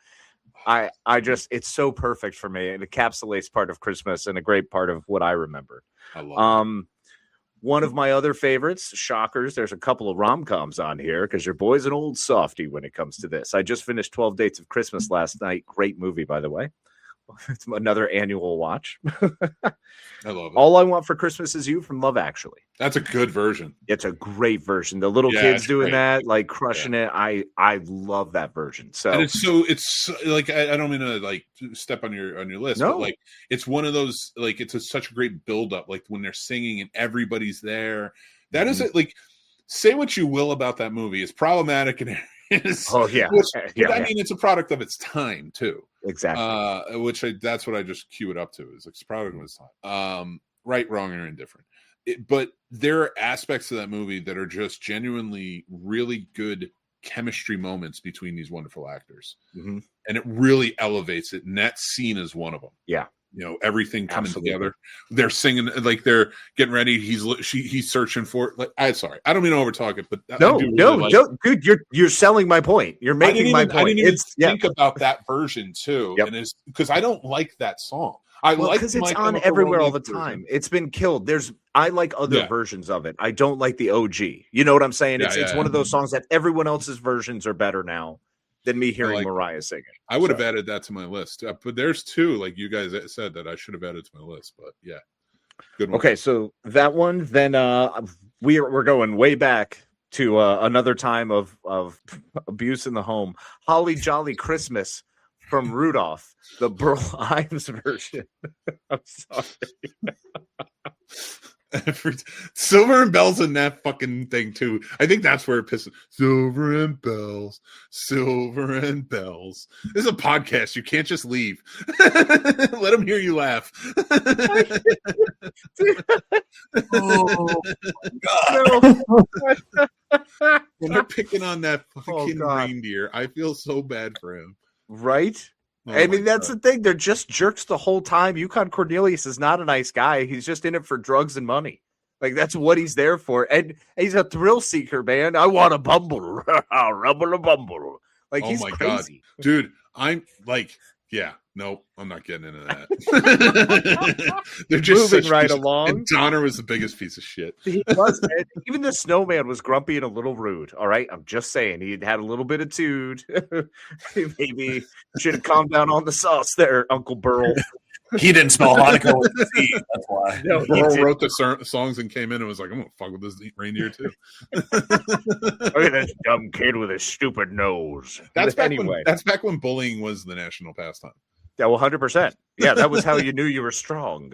It's so perfect for me. It encapsulates part of Christmas and a great part of what I remember. I love One of my other favorites, shockers, there's a couple of rom-coms on here because your boy's an old softie when it comes to this. I just finished 12 Dates of Christmas last night. Great movie, by the way. It's another annual watch. I love it. All I Want for Christmas Is You from Love Actually. That's a good version. It's a great version. The little Yeah, kids it's doing great. that, like crushing it. I love that version. So And it's like I don't mean to like step on your list, No. but like it's one of those like it's such a great build up. Like when they're singing and everybody's there. That is it. Like say what you will about that movie, it's problematic and oh yeah, I yeah, mean it's a product of its time too. exactly. That's what I just cue it up to is it's a product of its time. Right, wrong, or indifferent. But there are aspects of that movie that are just genuinely really good chemistry moments between these wonderful actors, Mhm. and it really elevates it. And that scene is one of them. Yeah. Everything coming Absolutely. together. They're singing like they're getting ready. He's searching for it. Like I don't mean to overtalk it, but I do really like dude, you're selling my point. You're making my point. I didn't even It's think about that version too, Yep. and it's because I don't like that song. because it's on everywhere all the time. It's been killed. I like other versions of it. I don't like the OG. You know what I'm saying? It's one of those songs that everyone else's versions are better now than me hearing Mariah sing it. I would have added that to my list, but there's two like you guys said that I should have added to my list. But yeah, good one. Okay, so that one, then we're going way back to another time of abuse in the home. Holly Jolly Christmas from Rudolph, the Burl Ives version. I'm sorry. Silver and bells in that fucking thing too. I think that's where it pisses. Silver and bells, silver and bells. This is a podcast. You can't just leave. Let them hear you laugh. Oh, When they're picking on that fucking God. reindeer, I feel so bad for him. Right? Oh I my mean, that's God. the thing. They're just jerks the whole time. Yukon Cornelius is not a nice guy. He's just in it for drugs and money. Like, that's what he's there for. And he's a thrill seeker, man. I want a bumble. Rumble a bumble. Like, Oh he's my God. crazy. Dude, I'm like, yeah, nope, I'm not getting into that. They're just Moving such right pieces- along. And Donner was the biggest piece of shit. He was, man. Even the snowman was grumpy and a little rude. All right. I'm just saying he had a little bit of tude. Maybe should have calmed down on the sauce there, Uncle Burl. he didn't spell Hanukkah with a Z. That's why. No, he Burl did. wrote the songs and came in and was like, I'm gonna fuck with this reindeer too. Look at this dumb kid with his stupid nose. That's back anyway. when that's back when bullying was the national pastime. Yeah, well, 100%. Yeah, that was how you knew you were strong.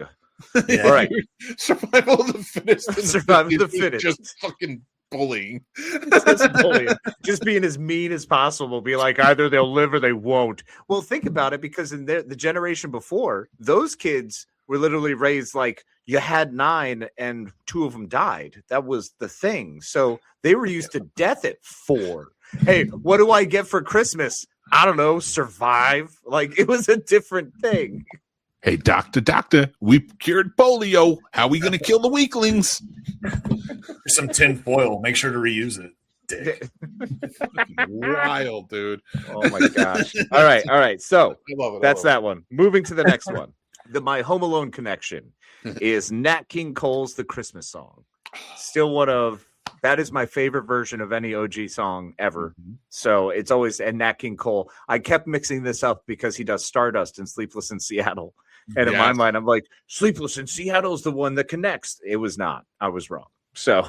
Yeah. All right. Survival of the fittest. in the Survival of the 50s was fittest. Just fucking bullying. Just bullying. Just being as mean as possible. Be like, either they'll live or they won't. Well, think about it, because in the generation before, those kids were literally raised like you had 9 and 2 of them died. That was the thing. So they were used to death at 4. Hey, what do I get for Christmas? I don't know, survive. Like, it was a different thing. Hey, doctor, we cured polio. How we gonna kill the weaklings? Here's some tin foil. Make sure to reuse it. Dick. Wild, dude. Oh my gosh. All right. So I love it. that's that one. Moving to the next one. The My Home Alone connection is Nat King Cole's The Christmas Song. Still that is my favorite version of any OG song ever. So it's always, and Nat King Cole. I kept mixing this up because he does Stardust and Sleepless in Seattle. And in my Yes. mind, I'm like, Sleepless in Seattle is the one that connects. It was not. I was wrong. So,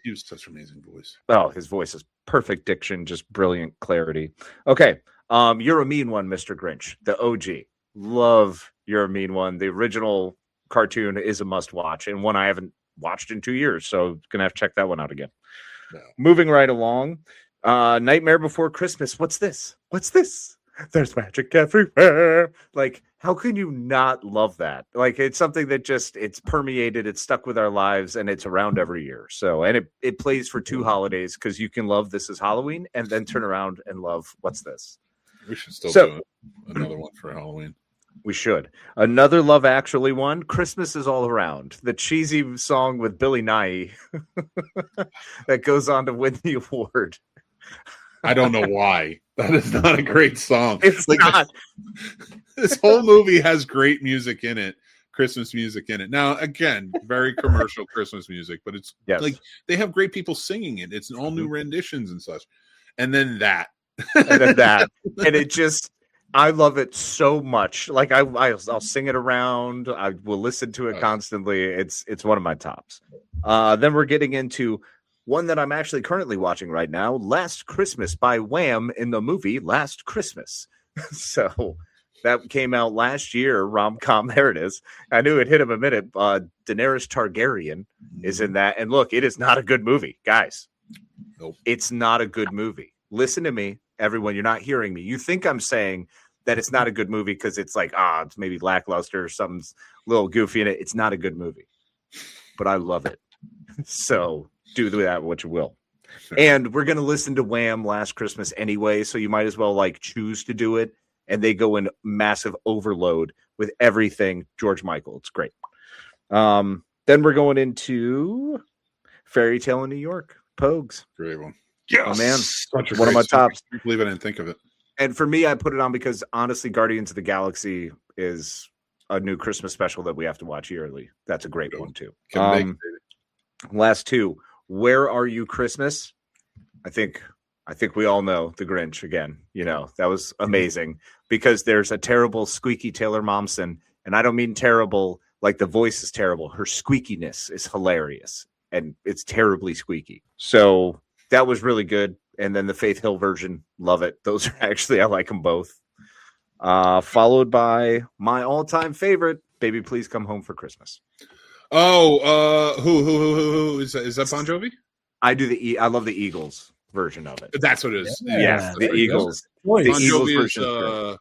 He was such an amazing voice. oh, his voice is perfect diction, just brilliant clarity. Okay. You're a Mean One, Mr. Grinch, the OG. Love You're a Mean One. The original cartoon is a must watch, and one I haven't watched in 2 years, so gonna have to check that one out again. No. Moving right along. Nightmare Before Christmas. What's this? There's magic everywhere. Like, how can you not love that? Like, it's something that just, it's permeated, it's stuck with our lives, and it's around every year. So, and it plays for 2 holidays, because you can love This Is Halloween and then turn around and love What's This? We should still So- do another one for Halloween. We should. Another Love Actually one. Christmas is All Around. The cheesy song with Billy Nye that goes on to win the award. I don't know why. That is not a great song. It's Like, not. This whole movie has great music in it, Christmas music in it. Now, again, very commercial Christmas music, but it's Yes. like they have great people singing it. It's all new renditions and such. And then that. And then that. And it just, I love it so much. Like, I'll sing it around. I will listen to it constantly. It's one of my tops. Then we're getting into one that I'm actually currently watching right now, Last Christmas by Wham in the movie Last Christmas. So that came out last year, rom-com. There it is. I knew it hit him a minute. Daenerys Targaryen is in that. And look, it is not a good movie, guys. Nope. It's not a good movie. Listen to me, everyone. You're not hearing me. You think I'm saying that it's not a good movie because it's like, it's maybe lackluster or something's a little goofy in it. It's not a good movie, but I love it. So do that what you will. And we're going to listen to Wham! Last Christmas anyway, so you might as well like choose to do it. And they go in massive overload with everything George Michael. It's great. Then we're going into Fairy Tale in New York, Pogues. Great one. Oh, man. Such a One of great my song. tops. I can't believe I didn't think of it. And for me, I put it on because honestly, Guardians of the Galaxy is a new Christmas special that we have to watch yearly. That's a great one too. Can Last two. Where Are You Christmas? I think we all know the Grinch again. You know, that was amazing because there's a terrible squeaky Taylor Momsen. And I don't mean terrible like the voice is terrible. Her squeakiness is hilarious and it's terribly squeaky. So That was really good. And then the Faith Hill version, love it. Those are actually, I like them both. Followed by my all-time favorite, Baby Please Come Home for Christmas. Oh, who is that? Is that Bon Jovi? I love the Eagles version of it. That's what it is. Yeah, the Eagles. Bon The Eagles Jovi version. is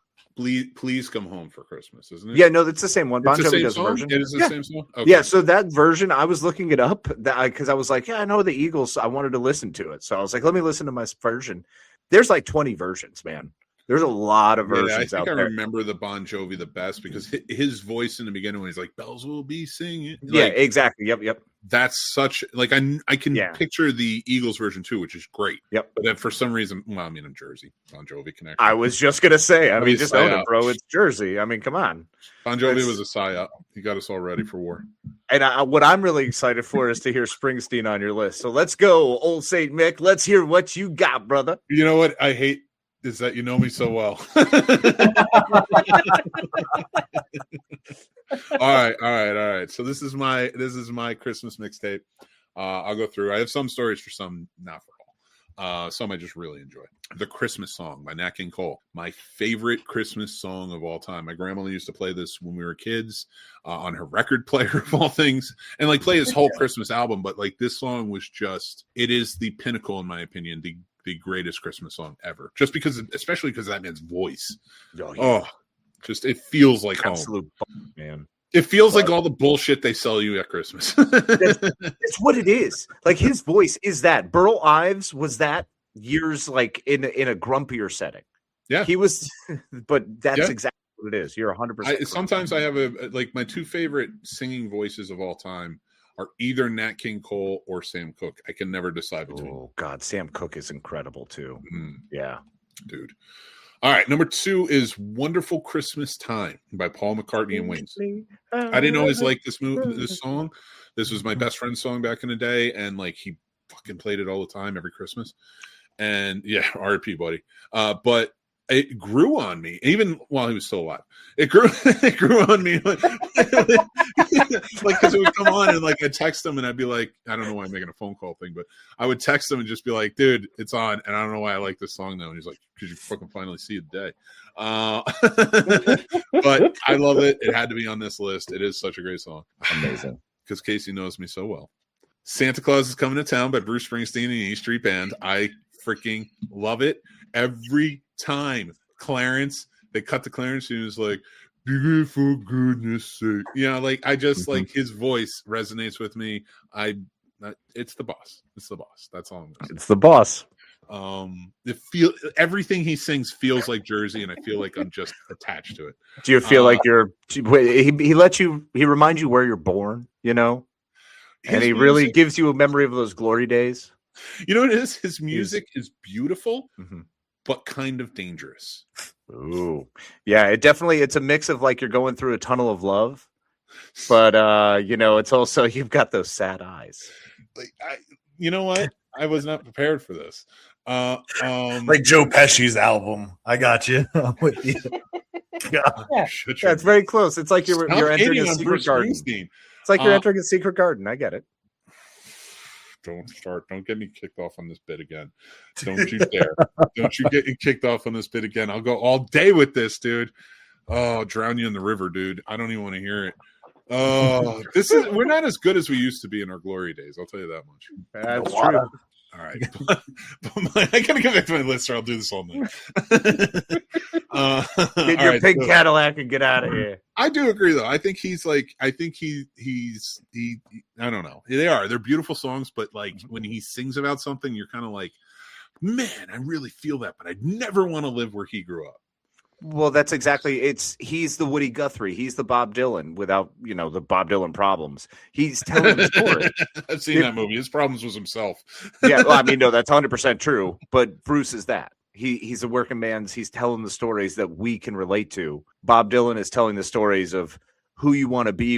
Please Come Home for Christmas, isn't it? Yeah, no, that's the same one. Bon It's the Jovi same does a song? version. It is the same song? Okay. Yeah, so that version, I was looking it up because I was like, yeah, I know the Eagles. I wanted to listen to it. So I was like, let me listen to my version. There's like 20 versions, man. There's a lot of versions I think out I there. remember the Bon Jovi the best because his voice in the beginning when he's like, bells will be singing. Yeah, Like, exactly. Yep. that's such like I can Yeah. picture the Eagles version too, which is great. Yep. But then for some reason, well, I mean, I'm Jersey, Bon Jovi connection. I was just gonna say, I mean, just own it, psyop. bro. It's Jersey. I mean, come on. Bon Jovi That's- was a psyop. He got us all ready for war. And what I'm really excited for is to hear Springsteen on your list. So let's go, old Saint Mick. Let's hear what you got, brother. You know what I hate is that you know me so well. All right. So this is my Christmas mixtape. I'll go through. I have some stories for some, not for all. Some I just really enjoy. The Christmas Song by Nat King Cole. My favorite Christmas song of all time. My grandma used to play this when we were kids on her record player of all things, and like play his whole Christmas album. But like this song was just, it is the pinnacle in my opinion. The greatest Christmas song ever. Just because, especially because of that man's voice. Just it feels like Absolute home, man. It feels like all the bullshit they sell you at Christmas. It's what it is. Like his voice is that. Burl Ives was that years like in a grumpier setting. Yeah, he was, but that's Yeah. exactly what it is. You're 100%. Sometimes I have like my two favorite singing voices of all time are either Nat King Cole or Sam Cooke. I can never decide between. Oh God, Sam Cooke is incredible too. Yeah, dude. All right, number 2 is "Wonderful Christmas Time" by Paul McCartney and Wings. I didn't always like this song. This was my best friend's song back in the day, and like he fucking played it all the time every Christmas. And yeah, R.I.P. buddy. But it grew on me even while he was still alive. It grew on me like because it would come on and like I'd text him and I'd be like, I don't know why I'm making a phone call thing, but I would text him and just be like, dude, it's on, and I don't know why I like this song now. And he's like, because you fucking finally see it today. But I love it. It had to be on this list. It is such a great song. amazing. Because Casey knows me so well. Santa Claus is Coming to Town by Bruce Springsteen and the E Street Band. I freaking love it. Every time Clarence, they cut to Clarence and he was like, "Be good for goodness sake." You know, like I just like his voice resonates with me. It's the boss. It's the boss. That's all I'm gonna say. It's the boss. Everything he sings feels like Jersey, and I feel like I'm just attached to it. Do you feel like you're? He reminds you where you're born, you know, and he really gives you a memory of those glory days. You know what it is? His music is beautiful, but kind of dangerous. Ooh, yeah, it's a mix of like you're going through a tunnel of love, but you know, it's also you've got those sad eyes. Like you know what? I was not prepared for this. Like Joe Pesci's album. I got you. I'm with you. Yeah, it's very close. It's like you're entering a secret garden. It's like you're entering a secret garden. I get it. Don't get me kicked off on this bit again. Don't you dare. Don't you get me kicked off on this bit again. I'll go all day with this, dude. Oh, drown you in the river, dude. I don't even want to hear it. Oh, we're not as good as we used to be in our glory days. I'll tell you that much. That's true. All right. I gotta get back to my list or I'll do this all night. Get your pink Cadillac and get out of here. I do agree though. I think he's I don't know. They're beautiful songs, but like when he sings about something, you're kind of like, man, I really feel that, but I'd never want to live where he grew up. Well, that's exactly he's the Woody Guthrie. He's the Bob Dylan without, the Bob Dylan problems. He's telling the story. I've seen that movie. His problems was himself. Yeah, well, I mean, no, that's 100% true. But Bruce is that. He's a working man's. He's telling the stories that we can relate to. Bob Dylan is telling the stories of who you want to be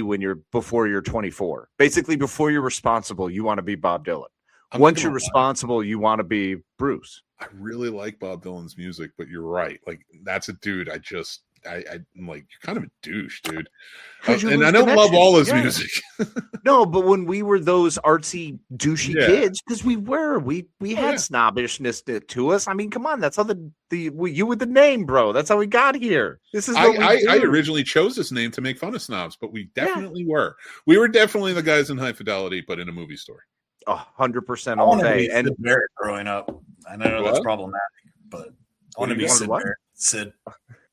before you're 24. Basically, before you're responsible, you want to be Bob Dylan. Once you're responsible, you want to be Bruce. I really like Bob Dylan's music, but you're right. Like that's a dude. I'm like, you're kind of a douche, dude. 'Cause you And lose I don't love connection. all his Yeah. music. No, but when we were those artsy, douchey Yeah. kids, because we had yeah. snobbishness to us. I mean, come on, that's how you with the name, bro. That's how we got here. This is I what we do. originally chose this name to make fun of snobs, but we definitely were. We were definitely the guys in High Fidelity, but in a movie store. 100% I all want to day. be And Sid Barrett growing up. I know that's What? problematic, but I want to do be you Sid want? Barrett. Sid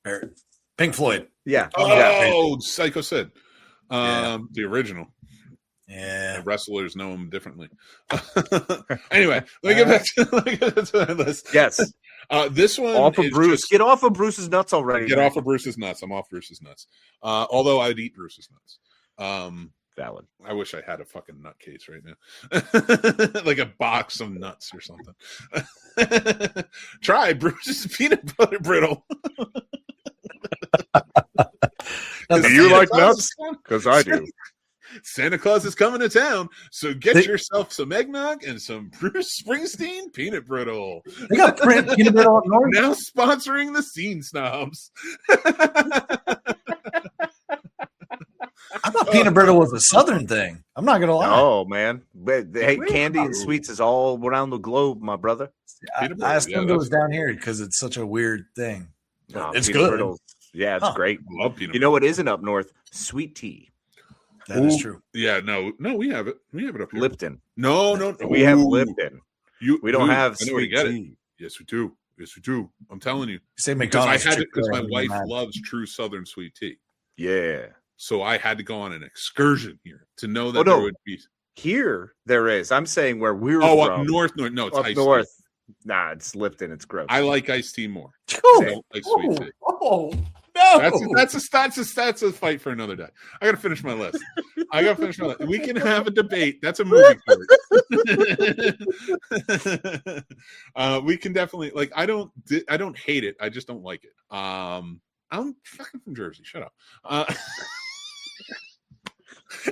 Barrett. Pink Floyd. yeah, Oh, Psycho Sid. Yeah. The original. Yeah. The wrestlers know him differently. Anyway, let me get back to my list. yes. This one Off of is Bruce. just- Get off of Bruce's nuts already. get man. off of Bruce's nuts. I'm off Bruce's nuts. Although I'd eat Bruce's nuts. Valid. I wish I had a fucking nut case right now. Like a box of nuts or something. Try Bruce's peanut butter brittle. Do you like nuts? Because I do. Santa Claus is coming to town, so get yourself some eggnog and some Bruce Springsteen peanut brittle. They got peanut brittle up north. Now sponsoring the Scene Snobs. I thought peanut brittle was a southern thing. I'm not gonna lie. Oh man, but hey, Really? candy and sweets is all around the globe, my brother. Peanut I brittle, assumed yeah, it was down here because it's such a weird thing. No, It's peanut good. brittles. Yeah, it's Huh. great. I love peanut You know what isn't up north? Sweet tea, That is Ooh. true. Yeah, no, we have it. We have it up here. Lipton. No. We have Ooh. Lipton. We don't Dude, have I know where to sweet get it. tea. Yes, we do. I'm telling you. You say Because I McDonald's. had it chick because my fil A, wife man. loves true Southern sweet tea. Yeah. So I had to go on an excursion here to know that Oh, no. there would be. Here there is. I'm saying where we're Oh, from. up north. No, it's Up iced north. tea. Nah, it's Lipton. It's gross. I like iced tea more. I Oh, don't like sweet tea. oh, no. That's a fight for another day. I gotta finish my list. We can have a debate. That's a movie part. We can definitely like. I don't hate it. I just don't like it. I'm fucking from Jersey. Shut up.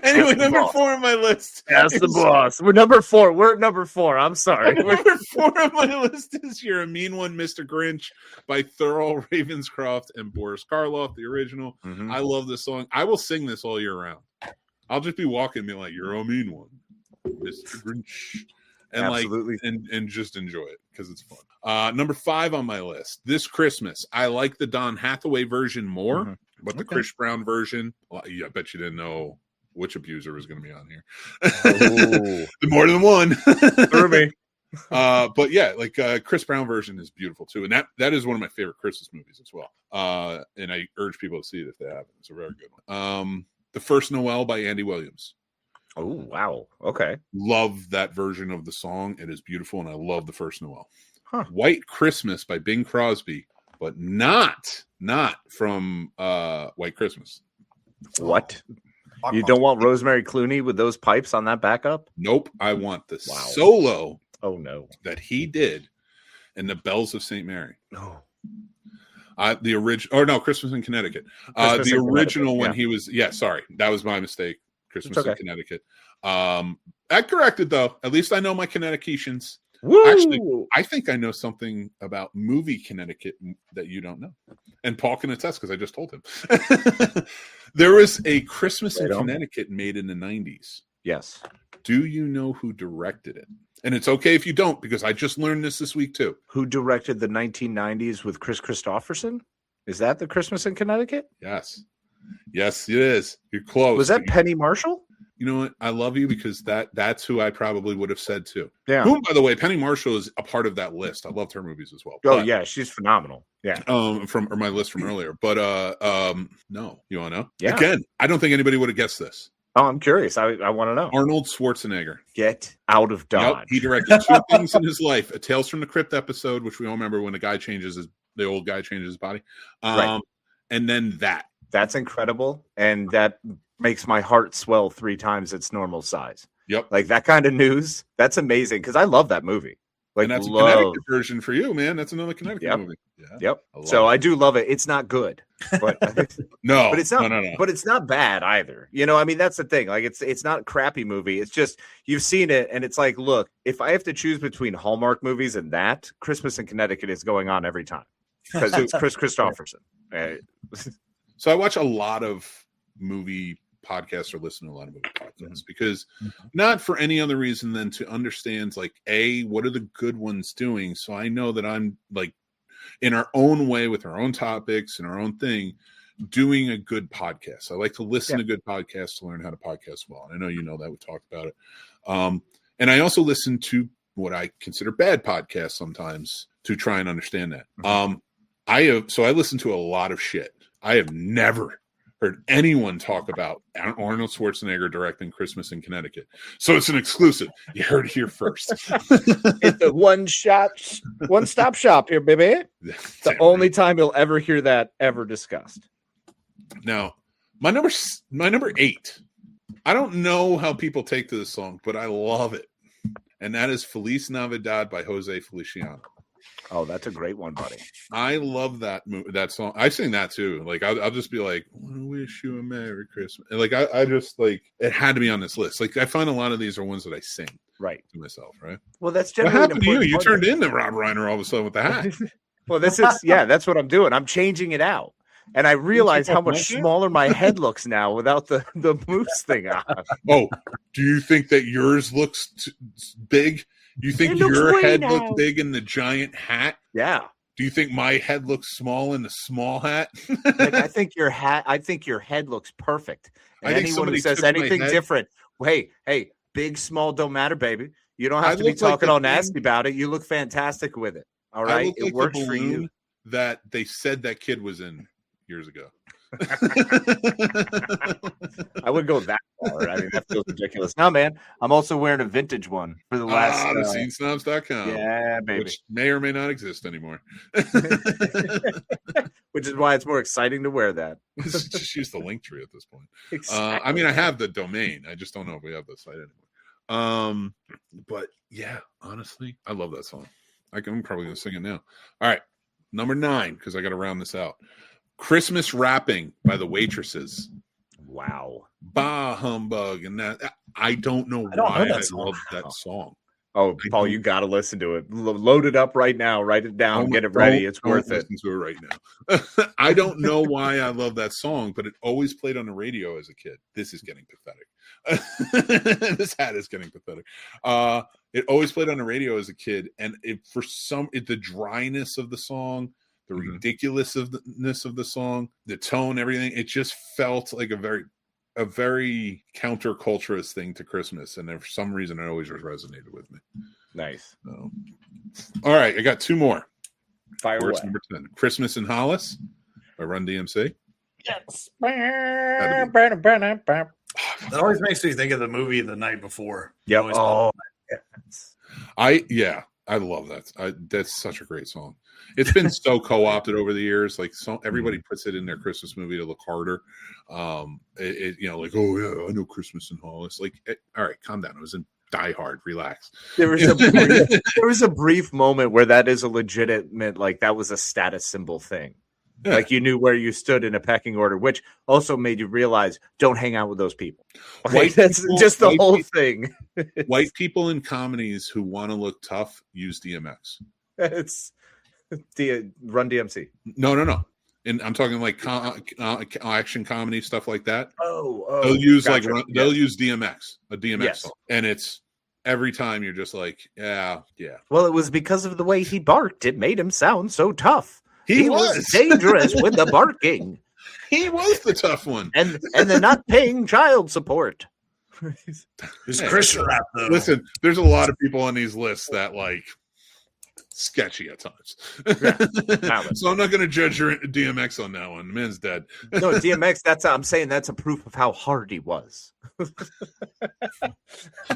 Anyway, That's the number boss. 4 on my list. That's the is- boss. We're number 4. We're at number 4. I'm sorry. Number 4 on my list is "You're a Mean One, Mr. Grinch" by Thurl Ravenscroft and Boris Karloff, the original. Mhm. I love this song. I will sing this all year round. I'll just be walking and be like, "You're a mean one, Mr. Grinch," and Absolutely. like and just enjoy it because it's fun. Number 5 on my list. This Christmas, I like the Don Hathaway version more, Mhm. but the Okay. Chris Brown version. Well, yeah, I bet you didn't know which abuser was going to be on here. Oh. More than one. Through me. But yeah, like Chris Brown version is beautiful too, and that is one of my favorite Christmas movies as well. And I urge people to see it if they haven't. It's a very good one. The First Noel by Andy Williams. Oh, wow. Okay. Love that version of the song. It is beautiful, and I love The First Noel. Huh. White Christmas by Bing Crosby, but not from White Christmas. What? You don't want Rosemary Clooney with those pipes on that backup? Nope. I want the Wow. solo Oh, no. that he did in the Bells of St. Mary. No. The original, or no, Christmas in Connecticut. Christmas The in original Connecticut, when yeah. he was, sorry, that was my mistake. Christmas It's in okay. Connecticut. I corrected though. At least I know my Connecticutians. Woo! Actually, I think I know something about movie Connecticut that you don't know. And Paul can attest because I just told him. There was a Christmas in Right on. Connecticut made in the 90s. Yes. Do you know who directed it? And it's okay if you don't, because I just learned this week too. Who directed the 1990s with Chris Christopherson? Is that the Christmas in Connecticut? Yes. Yes, it is. You're close. Was that Penny Marshall? You know what? I love you because that's who I probably would have said too. Yeah. Whom, by the way, Penny Marshall is a part of that list. I loved her movies as well. Oh, But, yeah. She's phenomenal. Yeah. from my list from earlier. But no, you want to know? Yeah. Again, I don't think anybody would have guessed this. Oh, I'm curious. I want to know. Arnold Schwarzenegger. Get out of Yep, Dodge. he directed 2 things in his life: a Tales from the Crypt episode, which we all remember when the old guy changes his body, Right. and then that. That's incredible. And that makes my heart swell 3 times its normal size. Yep. Like that kind of news. That's amazing because I love that movie. Like, And that's a love. Connecticut version for you, man. That's another Connecticut Yep. movie. Yeah. Yep. I love So it. I do love it. It's not good, but No, but it's not. No. But it's not bad either. You know, I mean, that's the thing. Like, it's not a crappy movie. It's just you've seen it, and it's like, look, if I have to choose between Hallmark movies and that, Christmas in Connecticut is going on every time because it's Chris Christopherson. So I watch a lot of movie podcasts or listen to a lot of movie podcasts because not for any other reason than to understand like what are the good ones doing, so I know that I'm like in our own way with our own topics and our own thing doing a good podcast. I like to listen to good podcasts to learn how to podcast well, and I know you know that we talked about it. And I also listen to what I consider bad podcasts sometimes to try and understand that. I listen to a lot of shit. I have never heard anyone talk about Arnold Schwarzenegger directing Christmas in Connecticut. So it's an exclusive. You heard it here first. It's a one-stop shop here, baby. It's the only time you'll ever hear that ever discussed. Now, my number 8. I don't know how people take to this song, but I love it. And that is Feliz Navidad by Jose Feliciano. Oh, that's a great one, buddy. I love that song. I sing that too. Like I'll just be like, I wish you a Merry Christmas. And like I just like it had to be on this list. Like I find a lot of these are ones that I sing to myself, right? Well, that's what generally happened to you. You turned into Rob Reiner all of a sudden with the hat. Well, that's what I'm doing. I'm changing it out. And I realize how much smaller my head looks now without the moose thing on. Oh, do you think that yours looks big? You think your head looks big in the giant hat? Yeah. Do you think my head looks small in the small hat? Like, I think your head looks perfect. And anyone who says anything different, hey, big, small, don't matter, baby. You don't have to be talking all nasty about it. You look fantastic with it. All right. It works for you. That they said that kid was in years ago. I wouldn't go that far. I mean, that feels ridiculous. No, man. I'm also wearing a vintage one for the last. Snobs.com. Yeah, baby. Which may or may not exist anymore. Which is why it's more exciting to wear that. Just use the link tree at this point. Exactly. I mean, I have the domain. I just don't know if we have the site anymore. But yeah, honestly, I love that song. I'm probably going to sing it now. All right. Number 9, because I got to round this out. Christmas Rapping by the Waitresses. Wow. Bah humbug. And that I don't know why I love that song. Oh, Paul, you got to listen to it. Load it up right now. Write it down. Get it ready. It's worth it. Listen to it right now. I don't know why I love that song, but it always played on the radio as a kid. This is getting pathetic. This hat is getting pathetic. It always played on the radio as a kid, and the dryness of the song, the ridiculousness of the song, the tone, everything, it just felt like a very counterculturist thing to Christmas, and for some reason it always resonated with me. Nice. So, all right, I got 2 more. Fire away. Number 10, Christmas in Hollis by Run DMC. Yes. That always makes me think of the movie The Night Before. Yep. Oh, I love that. That's such a great song. It's been so co-opted over the years. Like everybody puts it in their Christmas movie to look harder. Like, oh yeah, I know Christmas in Hollis. Like, all right, calm down. It was in Die Hard. Relax. There was a brief moment where that is a legitimate, like that was a status symbol thing. Yeah. Like you knew where you stood in a pecking order, which also made you realize don't hang out with those people. That's just the whole thing. White people in comedies who want to look tough use DMX. It's Run DMC. No. And I'm talking like action comedy stuff like that. They'll use they'll use DMX, a DMX song, and it's every time you're just like, yeah. Well, it was because of the way he barked. It made him sound so tough. He was dangerous with the barking. He was the tough one, and they're not paying child support. It's Christian rap, though. Listen, there's a lot of people on these lists that like sketchy at times. Yeah. So I'm not going to judge your DMX on that one. The man's dead. No, DMX. I'm saying that's a proof of how hard he was.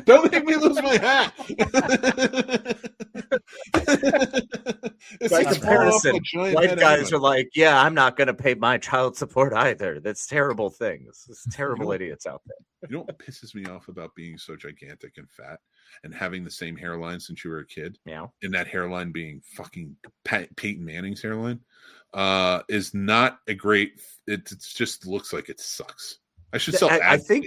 Don't make me lose my hat. By comparison, white guys are like, yeah, I'm not going to pay my child support either. That's terrible things. It's terrible idiots out there. You know what pisses me off about being so gigantic and fat and having the same hairline since you were a kid? Yeah. And that hairline being fucking Peyton Manning's hairline is not a great. It just looks like it sucks. I should sell. I think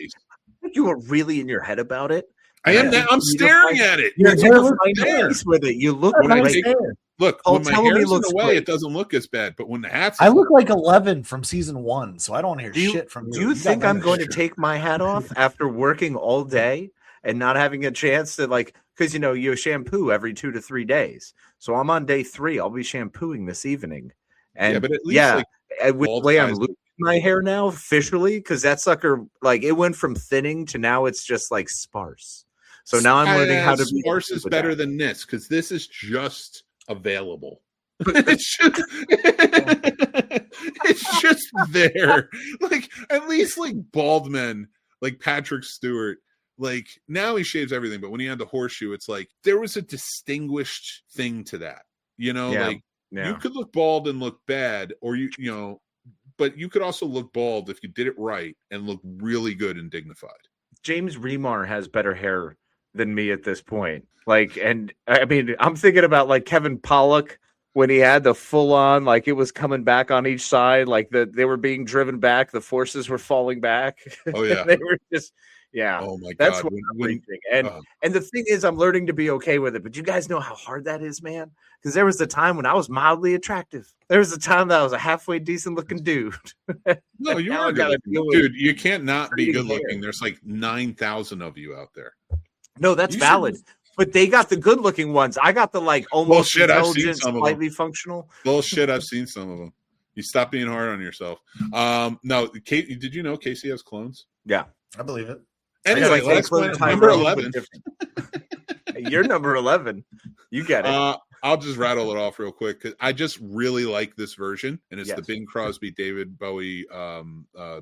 you were really in your head about it. I am now. I'm staring at it. You're nice with it. You look when right there. look, Paul, when my tell him he hair's in looks the way, great. it doesn't look as bad. But when the hat's, I look like 11 from season 1, so I don't hear Do you, shit from you. do you You got think none I'm of going to this shit. take my hat off after working all day and not having a chance to because you shampoo every 2 to 3 days. So I'm on day 3. I'll be shampooing this evening. And yeah, but at least like with the bald way I'm guys- losing my hair now officially, because that sucker it went from thinning to now it's just like sparse. So now I'm learning how to be sparse happy is with better that. than this because this is just available. It's just there. Like at least like bald men like Patrick Stewart, like now he shaves everything, but when he had the horseshoe, it's like there was a distinguished thing to that. You could look bald and look bad, or but you could also look bald if you did it right and look really good and dignified. James Remar has better hair than me at this point. And I mean, I'm thinking about like Kevin Pollak when he had the full on, like it was coming back on each side, like they were being driven back, the forces were falling back. Oh yeah, they were just Oh my god, that's what I'm reaching. And the thing is, I'm learning to be okay with it. But you guys know how hard that is, man. Because there was a time when I was mildly attractive. There was a time that I was a halfway decent looking dude. No, you Now are I gotta good deal looking. with Dude. You can't not be big good hair. looking. There's like 9,000 of you out there. No, that's You valid. But they got the good looking ones. I got the almost Bullshit, I've seen intelligent, some of them. slightly functional. Bullshit, I've seen some of them. You stop being hard on yourself. No, Kate, did you know Casey has clones? Yeah. I believe it. Anyway, It's like let's clone go Tyrone, number but 11. different. You're number 11. You get it. I'll just rattle it off real quick because I just really like this version, and it's Yes. the Bing Crosby, David Bowie,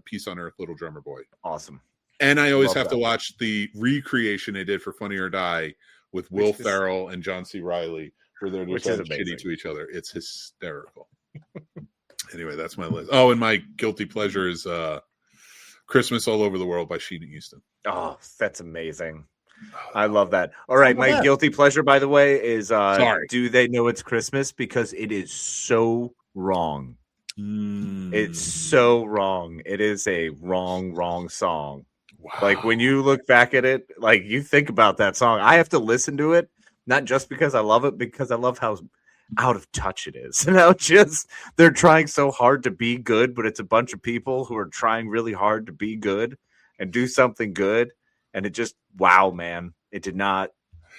"Peace on Earth, Little Drummer Boy." Awesome. And I always Love have to that. watch the recreation they did for Funny or Die with Will Which is- Ferrell and John C. Reilly, where they're Which just is all shitty amazing. to each other. It's hysterical. Anyway, that's my list. Oh, and my guilty pleasure is "Christmas All Over the World" by Sheena Easton. Oh, that's amazing. I love that. All right, my that? guilty pleasure, by the way, is Sorry. Do They Know It's Christmas? Because it is so wrong. It's so wrong. It is a wrong song. wow. Like when you look back at it, like you think about that song. I have to listen to it, not just because I love it, because I love how out of touch it is. They're trying so hard to be good, but it's a bunch of people who are trying really hard to be good and do something good. And it just, wow, man, it did not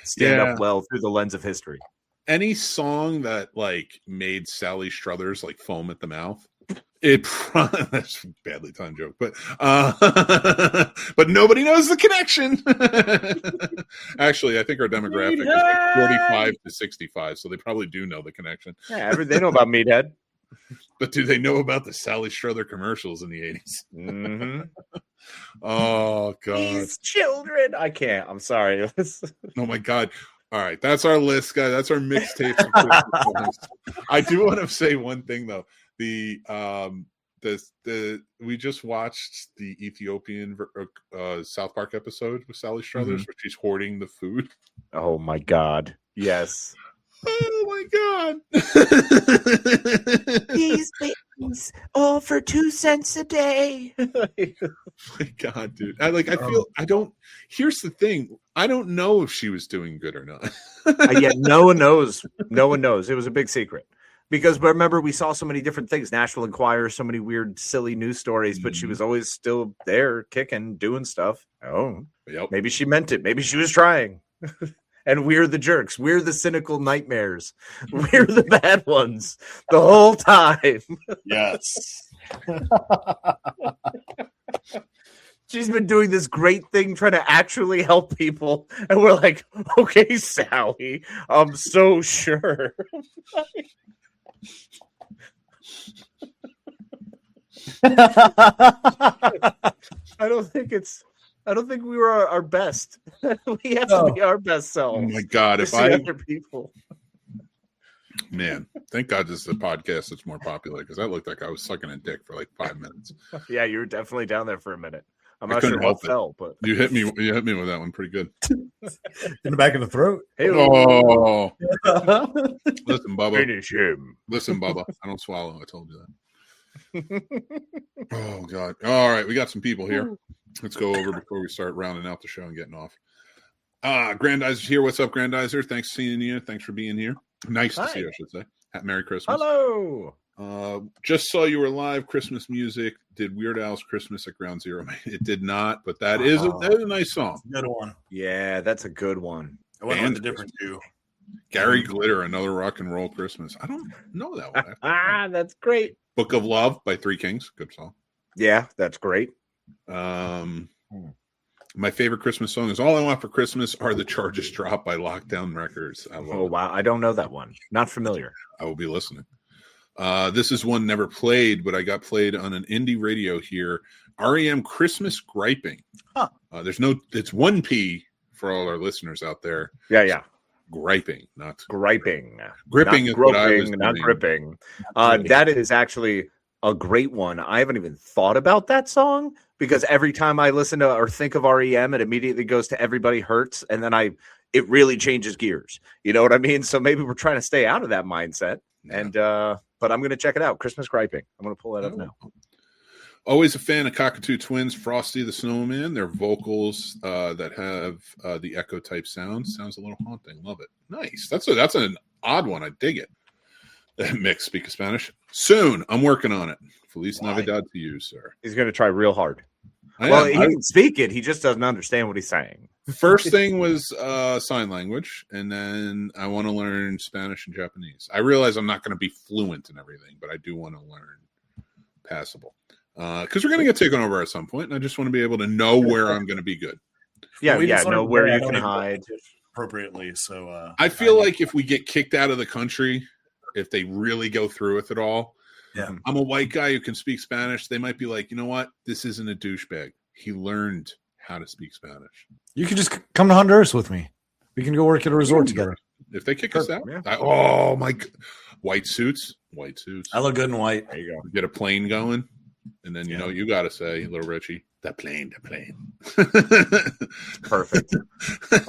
stand up well through the lens of history. Any song that like made Sally Struthers like foam at the mouth, that's a badly timed joke, but nobody knows the connection. Actually, I think our demographic is like 45 to 65, so they probably do know the connection. Yeah, they know about Meathead. But do they know about the Sally Struther commercials in the 80s? Mm-hmm. Oh god, These children. I can't. I'm sorry. oh my god. All right, that's our list, guys. That's our mixtape. I do want to say one thing though. We just watched the Ethiopian South Park episode with Sally Struthers, where she's hoarding the food. Oh my god. Yes. Oh my god. These things all for 2 cents a day. My god, dude. Here's the thing. I don't know if she was doing good or not. Yeah, no one knows. No one knows. It was a big secret. Because remember, we saw so many different things. Nashville Enquirer, so many weird, silly news stories, but she was always still there, kicking, doing stuff. Oh, Yep. maybe she meant it. Maybe she was trying. And we're the jerks. We're the cynical nightmares. We're the bad ones the whole time. Yes. She's been doing this great thing trying to actually help people. And we're like, okay, Sally, I'm so sure. I don't think we were our best. We have to be our best selves. Oh my god, to if see I other people. man, thank God this is a podcast that's more popular because I looked like I was sucking a dick for like 5 minutes. Yeah, you were definitely down there for a minute. I'm I not sure couldn't what help it. fell, but You hit me with that one pretty good. In the back of the throat. hey, Oh, listen, Bubba. finish him. Listen, Bubba. I don't swallow. I told you that. Oh God! All right, we got some people here. Let's go over before we start rounding out the show and getting off. Grandizer's here. What's up, Grandizer? Thanks for seeing you. Thanks for being here. Nice to Hi. see you, I should say. Merry Christmas. Hello. Just saw you were live. Christmas music. Did Weird Al's Christmas at Ground Zero? It did not, but that is a nice song. Good one. Yeah, that's a good one. I went Band with a different two. Gary Glitter, Another Rock and Roll Christmas. I don't know that one. That's great. Book of Love by Three Kings. Good song. Yeah, that's great. My favorite Christmas song is All I Want for Christmas Are the Charges Drop by Lockdown Records. I love Oh, it. wow. I don't know that one. Not familiar. I will be listening. This is one never played, but I got played on an indie radio here. REM Christmas Griping. Huh. It's 1P for all our listeners out there. Yeah. Griping, not Griping. gripping. Not Is what I was groping, not doing. gripping. That is actually a great one. I haven't even thought about that song because every time I listen to or think of REM, it immediately goes to Everybody Hurts, and then it really changes gears. You know what I mean? So maybe we're trying to stay out of that mindset. Yeah. And but I'm going to check it out. Christmas Griping. I'm going to pull that up now. Always a fan of Cockatoo Twins, Frosty the Snowman. Their vocals that have the echo type sound sounds a little haunting. Love it. Nice. That's an odd one. I dig it. Mick, speak of Spanish. Soon. I'm working on it. Feliz Navidad to you, sir. He's going to try real hard. I Well, am. he can speak it. He just doesn't understand what he's saying. First thing was sign language, and then I want to learn Spanish and Japanese. I realize I'm not going to be fluent in everything, but I do want to learn passable. Because we're going to get taken over at some point, and I just want to be able to know where I'm going to be good. Yeah, We just know learned where that you I can don't even hide. appropriately. So I feel like if we get kicked out of the country, if they really go through with it all, Yeah. I'm a white guy who can speak Spanish. They might be like, you know what? This isn't a douchebag. He learned how to speak Spanish. you can just come to Honduras with me. We can go work at a resort together. If they kick us out, Yeah. oh my, white suits. I look good in white. There you go. Get a plane going, and then you know what you got to say, Little Richie, the plane. Perfect.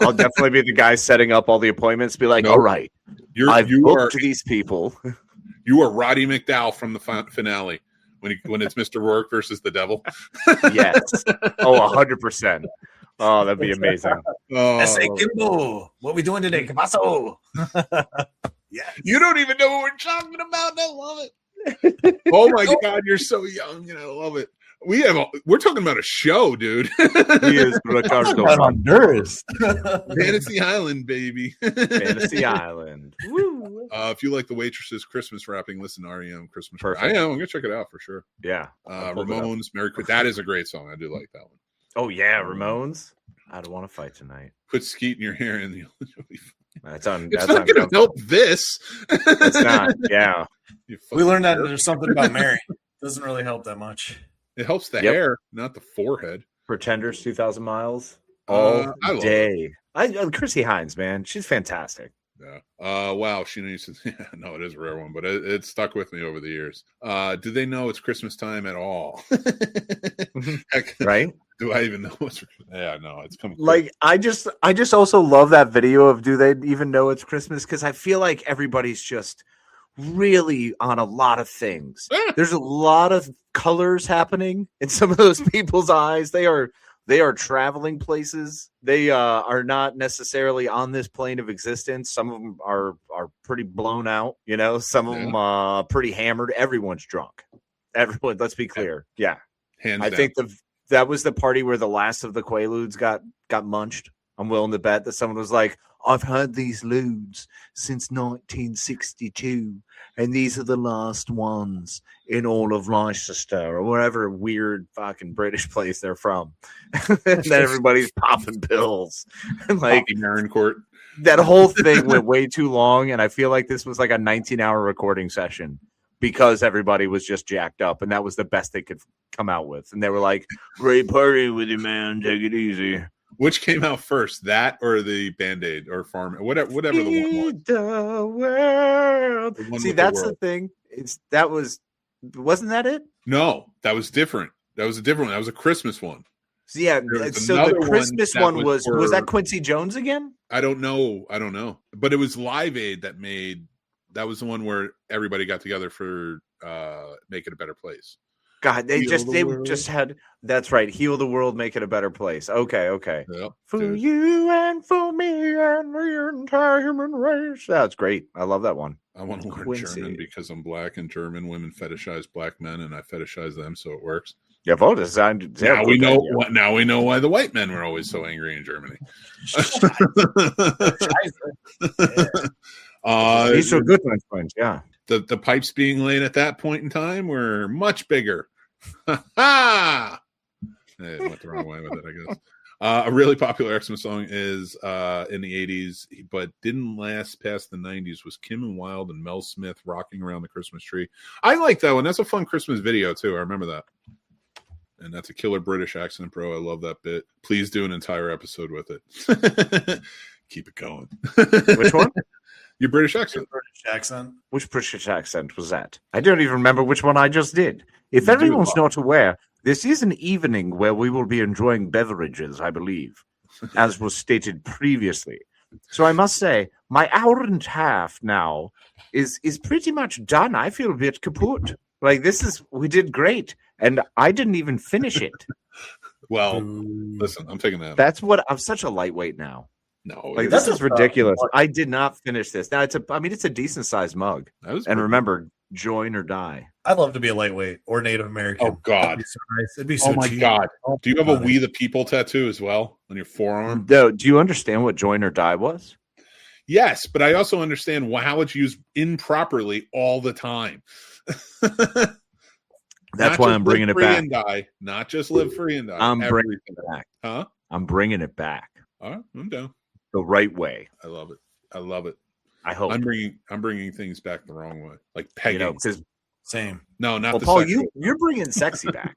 I'll definitely be the guy setting up all the appointments. Be like, Nope. all right, I've You are booked these people. Roddy McDowell from the finale when it's Mr. Rourke versus the devil. Yes. Oh, 100%. Oh, that'd be amazing. Oh, S.A. Kimbo, what we doing today? ¿Qué pasó? you don't even know what we're talking about. I love it. Oh my God, you're so young, and I love it. We're talking about a show, dude. He is Ricardo. At Honduras. Fantasy Island, baby. Fantasy Island. Woo. If you like the Waitress's Christmas wrapping, listen to REM Christmas. Perfect. I am. I'm gonna check it out for sure. Yeah. I'll pull it up. Ramones, Merry Christmas. That is a great song. I do like that one. Oh, yeah. Ramones. I don't want to fight tonight. Put skeet in your hair, and you'll be fine. That's on. It's That's not on gonna help this. It's not. Yeah. You We learned that fucking there's something about Mary. Doesn't really help that much. It helps the Yep. hair, not the forehead. Pretenders, 2,000 miles. I All love day. Chrissy Hines, man. She's fantastic. Yeah. Wow. She needs to. Yeah, no, it is a rare one, but it stuck with me over the years. Do they know it's Christmas time at all? Heck, Right? do I even know what's? Yeah, no, it's coming. Like I just also love that video of do they even know it's Christmas? Because I feel like everybody's just really on a lot of things. There's a lot of colors happening in some of those people's eyes. They are traveling places. They are not necessarily on this plane of existence. Some of them are pretty blown out, you know, some of them pretty hammered. Everyone's drunk. Everyone, let's be clear. Yeah. Hands I down. think that was the party where the last of the Quaaludes got munched. I'm willing to bet that someone was like, I've had these ludes since 1962, and these are the last ones in all of Leicester or whatever weird fucking British place they're from. And then everybody's popping pills. And like Marin Court. that whole thing went way too long, and I feel like this was like a 19-hour recording session because everybody was just jacked up, and that was the best they could come out with. And they were like, great party with you, man. Take it easy. Which came out first, that or the Band-Aid or Farm, whatever the one was. Feed the world. The one See, with that's the the world. thing. Wasn't that it? No, that was different. That was a different one. That was a Christmas one. So, yeah. was So another the one Christmas that one was was for- that Quincy Jones again? I don't know. But it was Live Aid that was the one where everybody got together for Make It a Better Place. God, they Heal the world. just had. That's right. Heal the world, make it a better place. Okay. Yep, For dude. you and for me and the entire human race. That's great. I love that one. I want to learn Quincy. German because I'm black, and German women fetishize black men, and I fetishize them, so it works. Yeah, well designed. Now we know. Now we know why the white men were always so angry in Germany. These are good ones, friends. Yeah. The pipes being laid at that point in time were much bigger. Ha! It went the wrong way with it, I guess. A really popular Xmas song is in the 80s, but didn't last past the 90s, was Kim and Wilde and Mel Smith rocking around the Christmas tree. I like that one. That's a fun Christmas video, too. I remember that. And that's a killer British accent, bro. I love that bit. Please do an entire episode with it. Keep it going. Which one? Your British accent. British accent. Which British accent was that? I don't even remember which one I just did. If You do everyone's it, not aware, this is an evening where we will be enjoying beverages, I believe, as was stated previously. So I must say, my hour and a half now is pretty much done. I feel a bit kaput. Like, we did great, and I didn't even finish it. Well, listen, I'm taking that. That's what I'm such a lightweight now. No, Like, That's this is a- ridiculous. I did not finish this. Now it's a decent sized mug. that was And pretty- remember, join or die. I'd love to be a lightweight or Native American. Oh, God. That'd be so nice. It'd be so Oh my cheap. God! Do you have a God. "We the People" tattoo as well on your forearm? Do you understand what join or die was? Yes, but I also understand how it's used improperly all the time. That's Not why just I'm bringing live it free back. and die, not just live free and die. I'm bringing Everything. it back. Huh? I'm bringing it back All right, I'm down. the right way. I love it. I love it. I hope. I'm bringing things back the wrong way, like pegging. Because Same. No, not the Paul, sexual. you're bringing sexy back.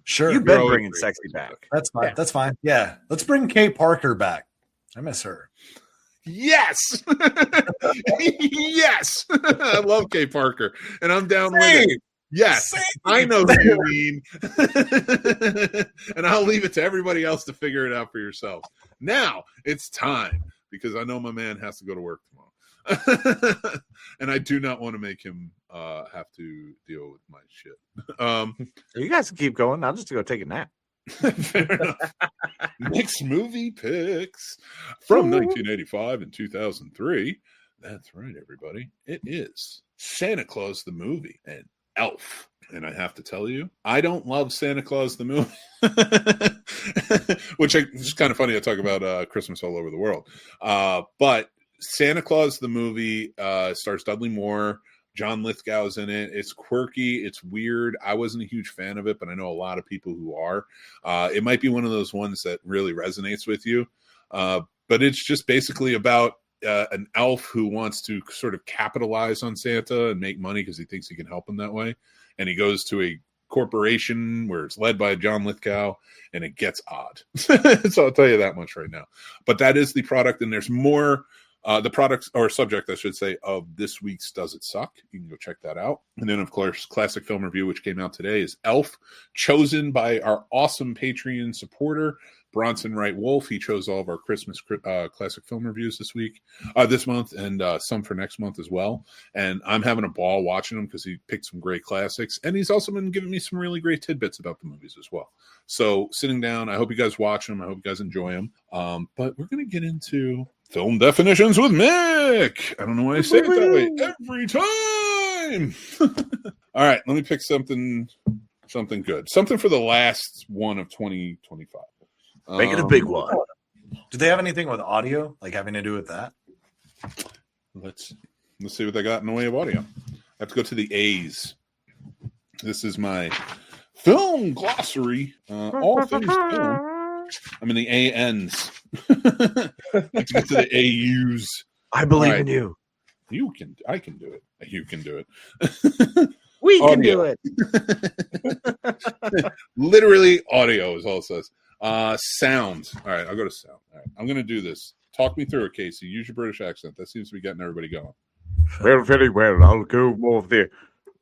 Sure. You've You're been always bringing bringing sexy sexy back. That's fine. Yeah. That's fine. Yeah. Let's bring Kate Parker back. I miss her. Yes, yes. I love Kay Parker, and I'm down with it. Yes, I know who you mean, and I'll leave it to everybody else to figure it out for yourselves. Now it's time because I know my man has to go to work tomorrow, and I do not want to make him have to deal with my shit. You guys can keep going. I'll just go take a nap. Fair enough. Mixed movie picks from 1985 and 2003. That's right, everybody. It is Santa Claus the movie and Elf. And I have to tell you, I don't love Santa Claus the movie, which is kind of funny. I talk about Christmas all over the world. But Santa Claus the movie stars Dudley Moore. John Lithgow's in it. It's quirky. It's weird. I wasn't a huge fan of it, but I know a lot of people who are. It might be one of those ones that really resonates with you. But it's just basically about an elf who wants to sort of capitalize on Santa and make money because he thinks he can help him that way. And he goes to a corporation where it's led by John Lithgow, and it gets odd. So I'll tell you that much right now. But that is the product, and there's more. The product or subject, I should say, of this week's Does It Suck? You can go check that out. And then, of course, Classic Film Review, which came out today, is Elf, chosen by our awesome Patreon supporter, Bronson Wright Wolf. He chose all of our Christmas classic film reviews this month, and some for next month as well. And I'm having a ball watching them because he picked some great classics. And he's also been giving me some really great tidbits about the movies as well. So sitting down, I hope you guys watch them. I hope you guys enjoy them. But we're going to get into Film Definitions with Mick. I don't know why I say it that way every time. All right, let me pick something good. Something for the last one of 2025. Make it a big one. Do they have anything with audio, like having to do with that? Let's see what they got in the way of audio. I have to go to the A's. This is my film glossary. All things film. I'm in the ANs. Let's get to the AUs. I believe All in right. you. I can do it. You can do it. We can Audio. do it. Literally audio is all it says. Sound. All right, I'll go to sound. All right, I'm going to do this. Talk me through it, Casey. Use your British accent. That seems to be getting everybody going. Well, very well. I'll go more of the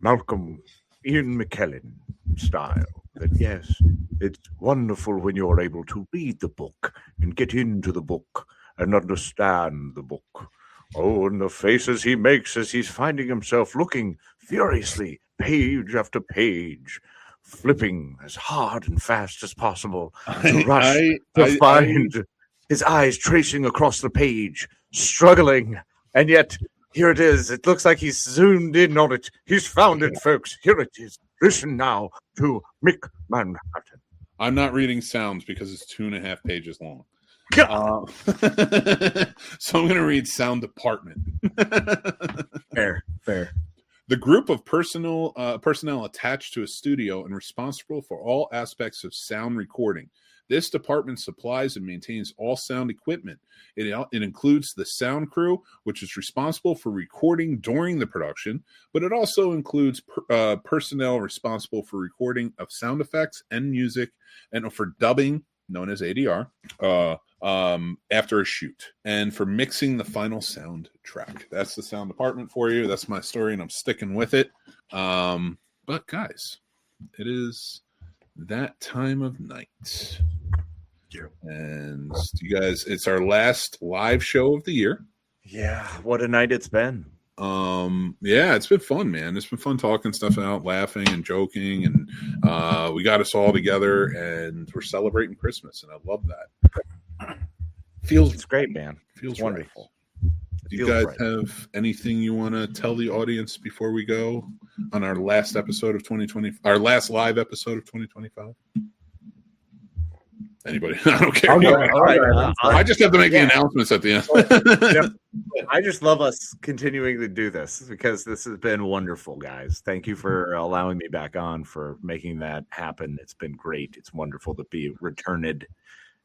Malcolm Ian McKellen style. But yes, it's wonderful when you're able to read the book and get into the book and understand the book. Oh, and the faces he makes as he's finding himself looking furiously, page after page, flipping as hard and fast as possible to rush I to find his eyes tracing across the page, struggling, and yet here it is. It looks like he's zoomed in on it. He's found it, folks. Here it is. Listen now to Mick Manhattan. I'm not reading sounds because it's 2.5 pages long. So I'm going to read sound department. Fair. The group of personnel attached to a studio and responsible for all aspects of sound recording. This department supplies and maintains all sound equipment. It includes the sound crew, which is responsible for recording during the production, but it also includes personnel responsible for recording of sound effects and music, and for dubbing, known as ADR, after a shoot, and for mixing the final sound track. That's the sound department for you. That's my story, and I'm sticking with it. But guys, it is that time of night. And you guys, it's our last live show of the year. Yeah, what a night it's been. Yeah, it's been fun, man. It's been fun talking stuff out, laughing and joking, and we got us all together and we're celebrating Christmas, and I love that. It's great, man. Feels wonderful. Right. Do you guys have anything you want to tell the audience before we go on our last episode of 2020, our last live episode of 2025? Anybody? I don't care. All right. I just have to make the announcements at the end. I just love us continuing to do this because this has been wonderful, guys. Thank you for allowing me back on, for making that happen. It's been great. It's wonderful to be returned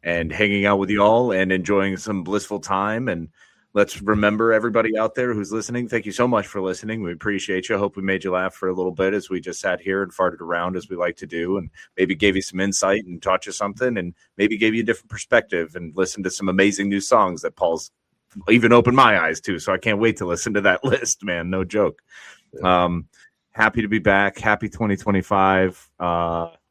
and hanging out with you all and enjoying some blissful time. And let's remember, everybody out there who's listening, thank you so much for listening. We appreciate you. I hope we made you laugh for a little bit as we just sat here and farted around as we like to do, and maybe gave you some insight and taught you something, and maybe gave you a different perspective and listened to some amazing new songs that Paul's even opened my eyes to. So I can't wait to listen to that list, man. No joke. Happy to be back. Happy 2025.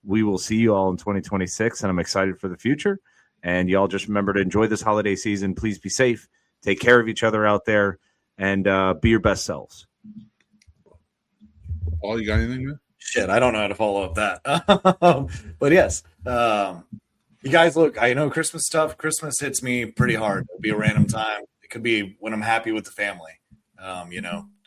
We will see you all in 2026, and I'm excited for the future. And y'all just remember to enjoy this holiday season. Please be safe. Take care of each other out there, and be your best selves. Paul, you got anything, man? Shit, I don't know how to follow up that. But yes, you guys, look, I know Christmas stuff. Christmas hits me pretty hard. It'll be a random time. It could be when I'm happy with the family.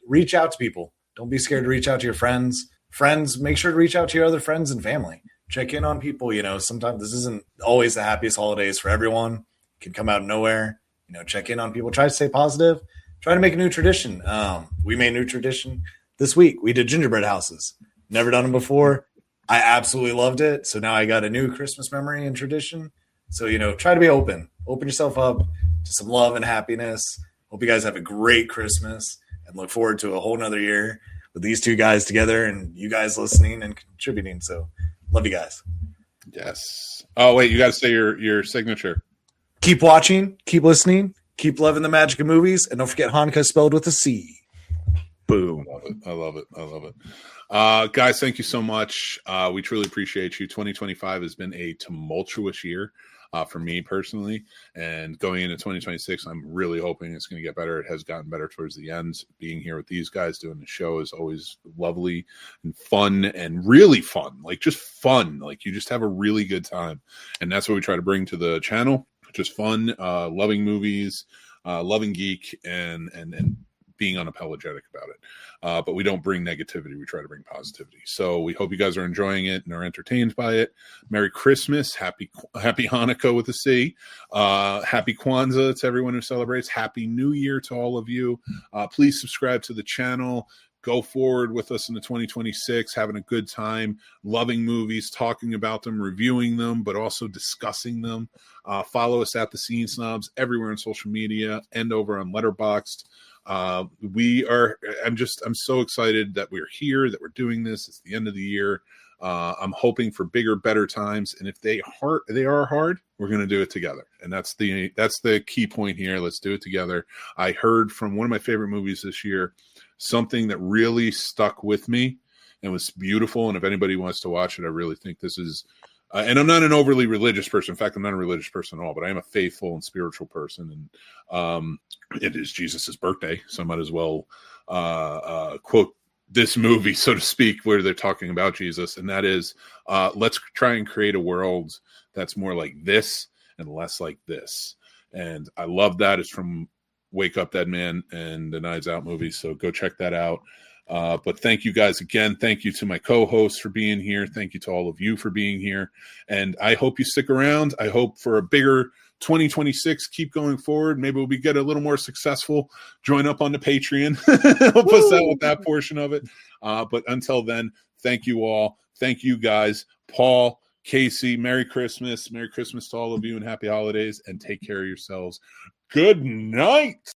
Reach out to people. Don't be scared to reach out to your friends. Friends, make sure to reach out to your other friends and family. Check in on people. Sometimes this isn't always the happiest holidays for everyone. It can come out of nowhere. Check in on people. Try to stay positive. Try to make a new tradition. We made a new tradition this week. We did gingerbread houses. Never done them before. I absolutely loved it. So now I got a new Christmas memory and tradition. So, try to be open. Open yourself up to some love and happiness. Hope you guys have a great Christmas and look forward to a whole nother year with these two guys together and you guys listening and contributing. So love you guys. Yes. Oh, wait, you got to say your signature. Keep watching, keep listening, keep loving the magic of movies, and don't forget Hanukkah spelled with a C. Boom. I love it. Guys, thank you so much. We truly appreciate you. 2025 has been a tumultuous year for me personally, and going into 2026, I'm really hoping it's going to get better. It has gotten better towards the end. Being here with these guys doing the show is always lovely and fun, and really fun, like just fun. Like you just have a really good time, and that's what we try to bring to the channel. Just fun, loving movies, loving geek, and being unapologetic about it. But we don't bring negativity. We try to bring positivity. So we hope you guys are enjoying it and are entertained by it. Merry Christmas. Happy Hanukkah with a C. Happy Kwanzaa to everyone who celebrates. Happy New Year to all of you. Please subscribe to the channel. Go forward with us into 2026, having a good time, loving movies, talking about them, reviewing them, but also discussing them. Follow us at the Scene Snobs everywhere on social media and over on Letterboxd. I'm so excited that we're here, that we're doing this. It's the end of the year. I'm hoping for bigger, better times. And if they are hard, we're going to do it together. And that's the key point here. Let's do it together. I heard from one of my favorite movies this year, something that really stuck with me and was beautiful. And if anybody wants to watch it, I really think this is, and I'm not an overly religious person. In fact, I'm not a religious person at all, but I am a faithful and spiritual person. And it is Jesus's birthday. So I might as well quote this movie, so to speak, where they're talking about Jesus, and that is let's try and create a world that's more like this and less like this. And I love that. It's from Wake Up Dead Man and the Knives Out movie, so go check that out. But thank you guys again. Thank you to my co-hosts for being here. Thank you to all of you for being here. And I hope you stick around. I hope for a bigger 2026. Keep going forward. Maybe we'll get a little more successful. Join up on the Patreon. Help us out with that portion of it. But until then, thank you all. Thank you guys. Paul, Casey, Merry Christmas. Merry Christmas to all of you and happy holidays. And take care of yourselves. Good night.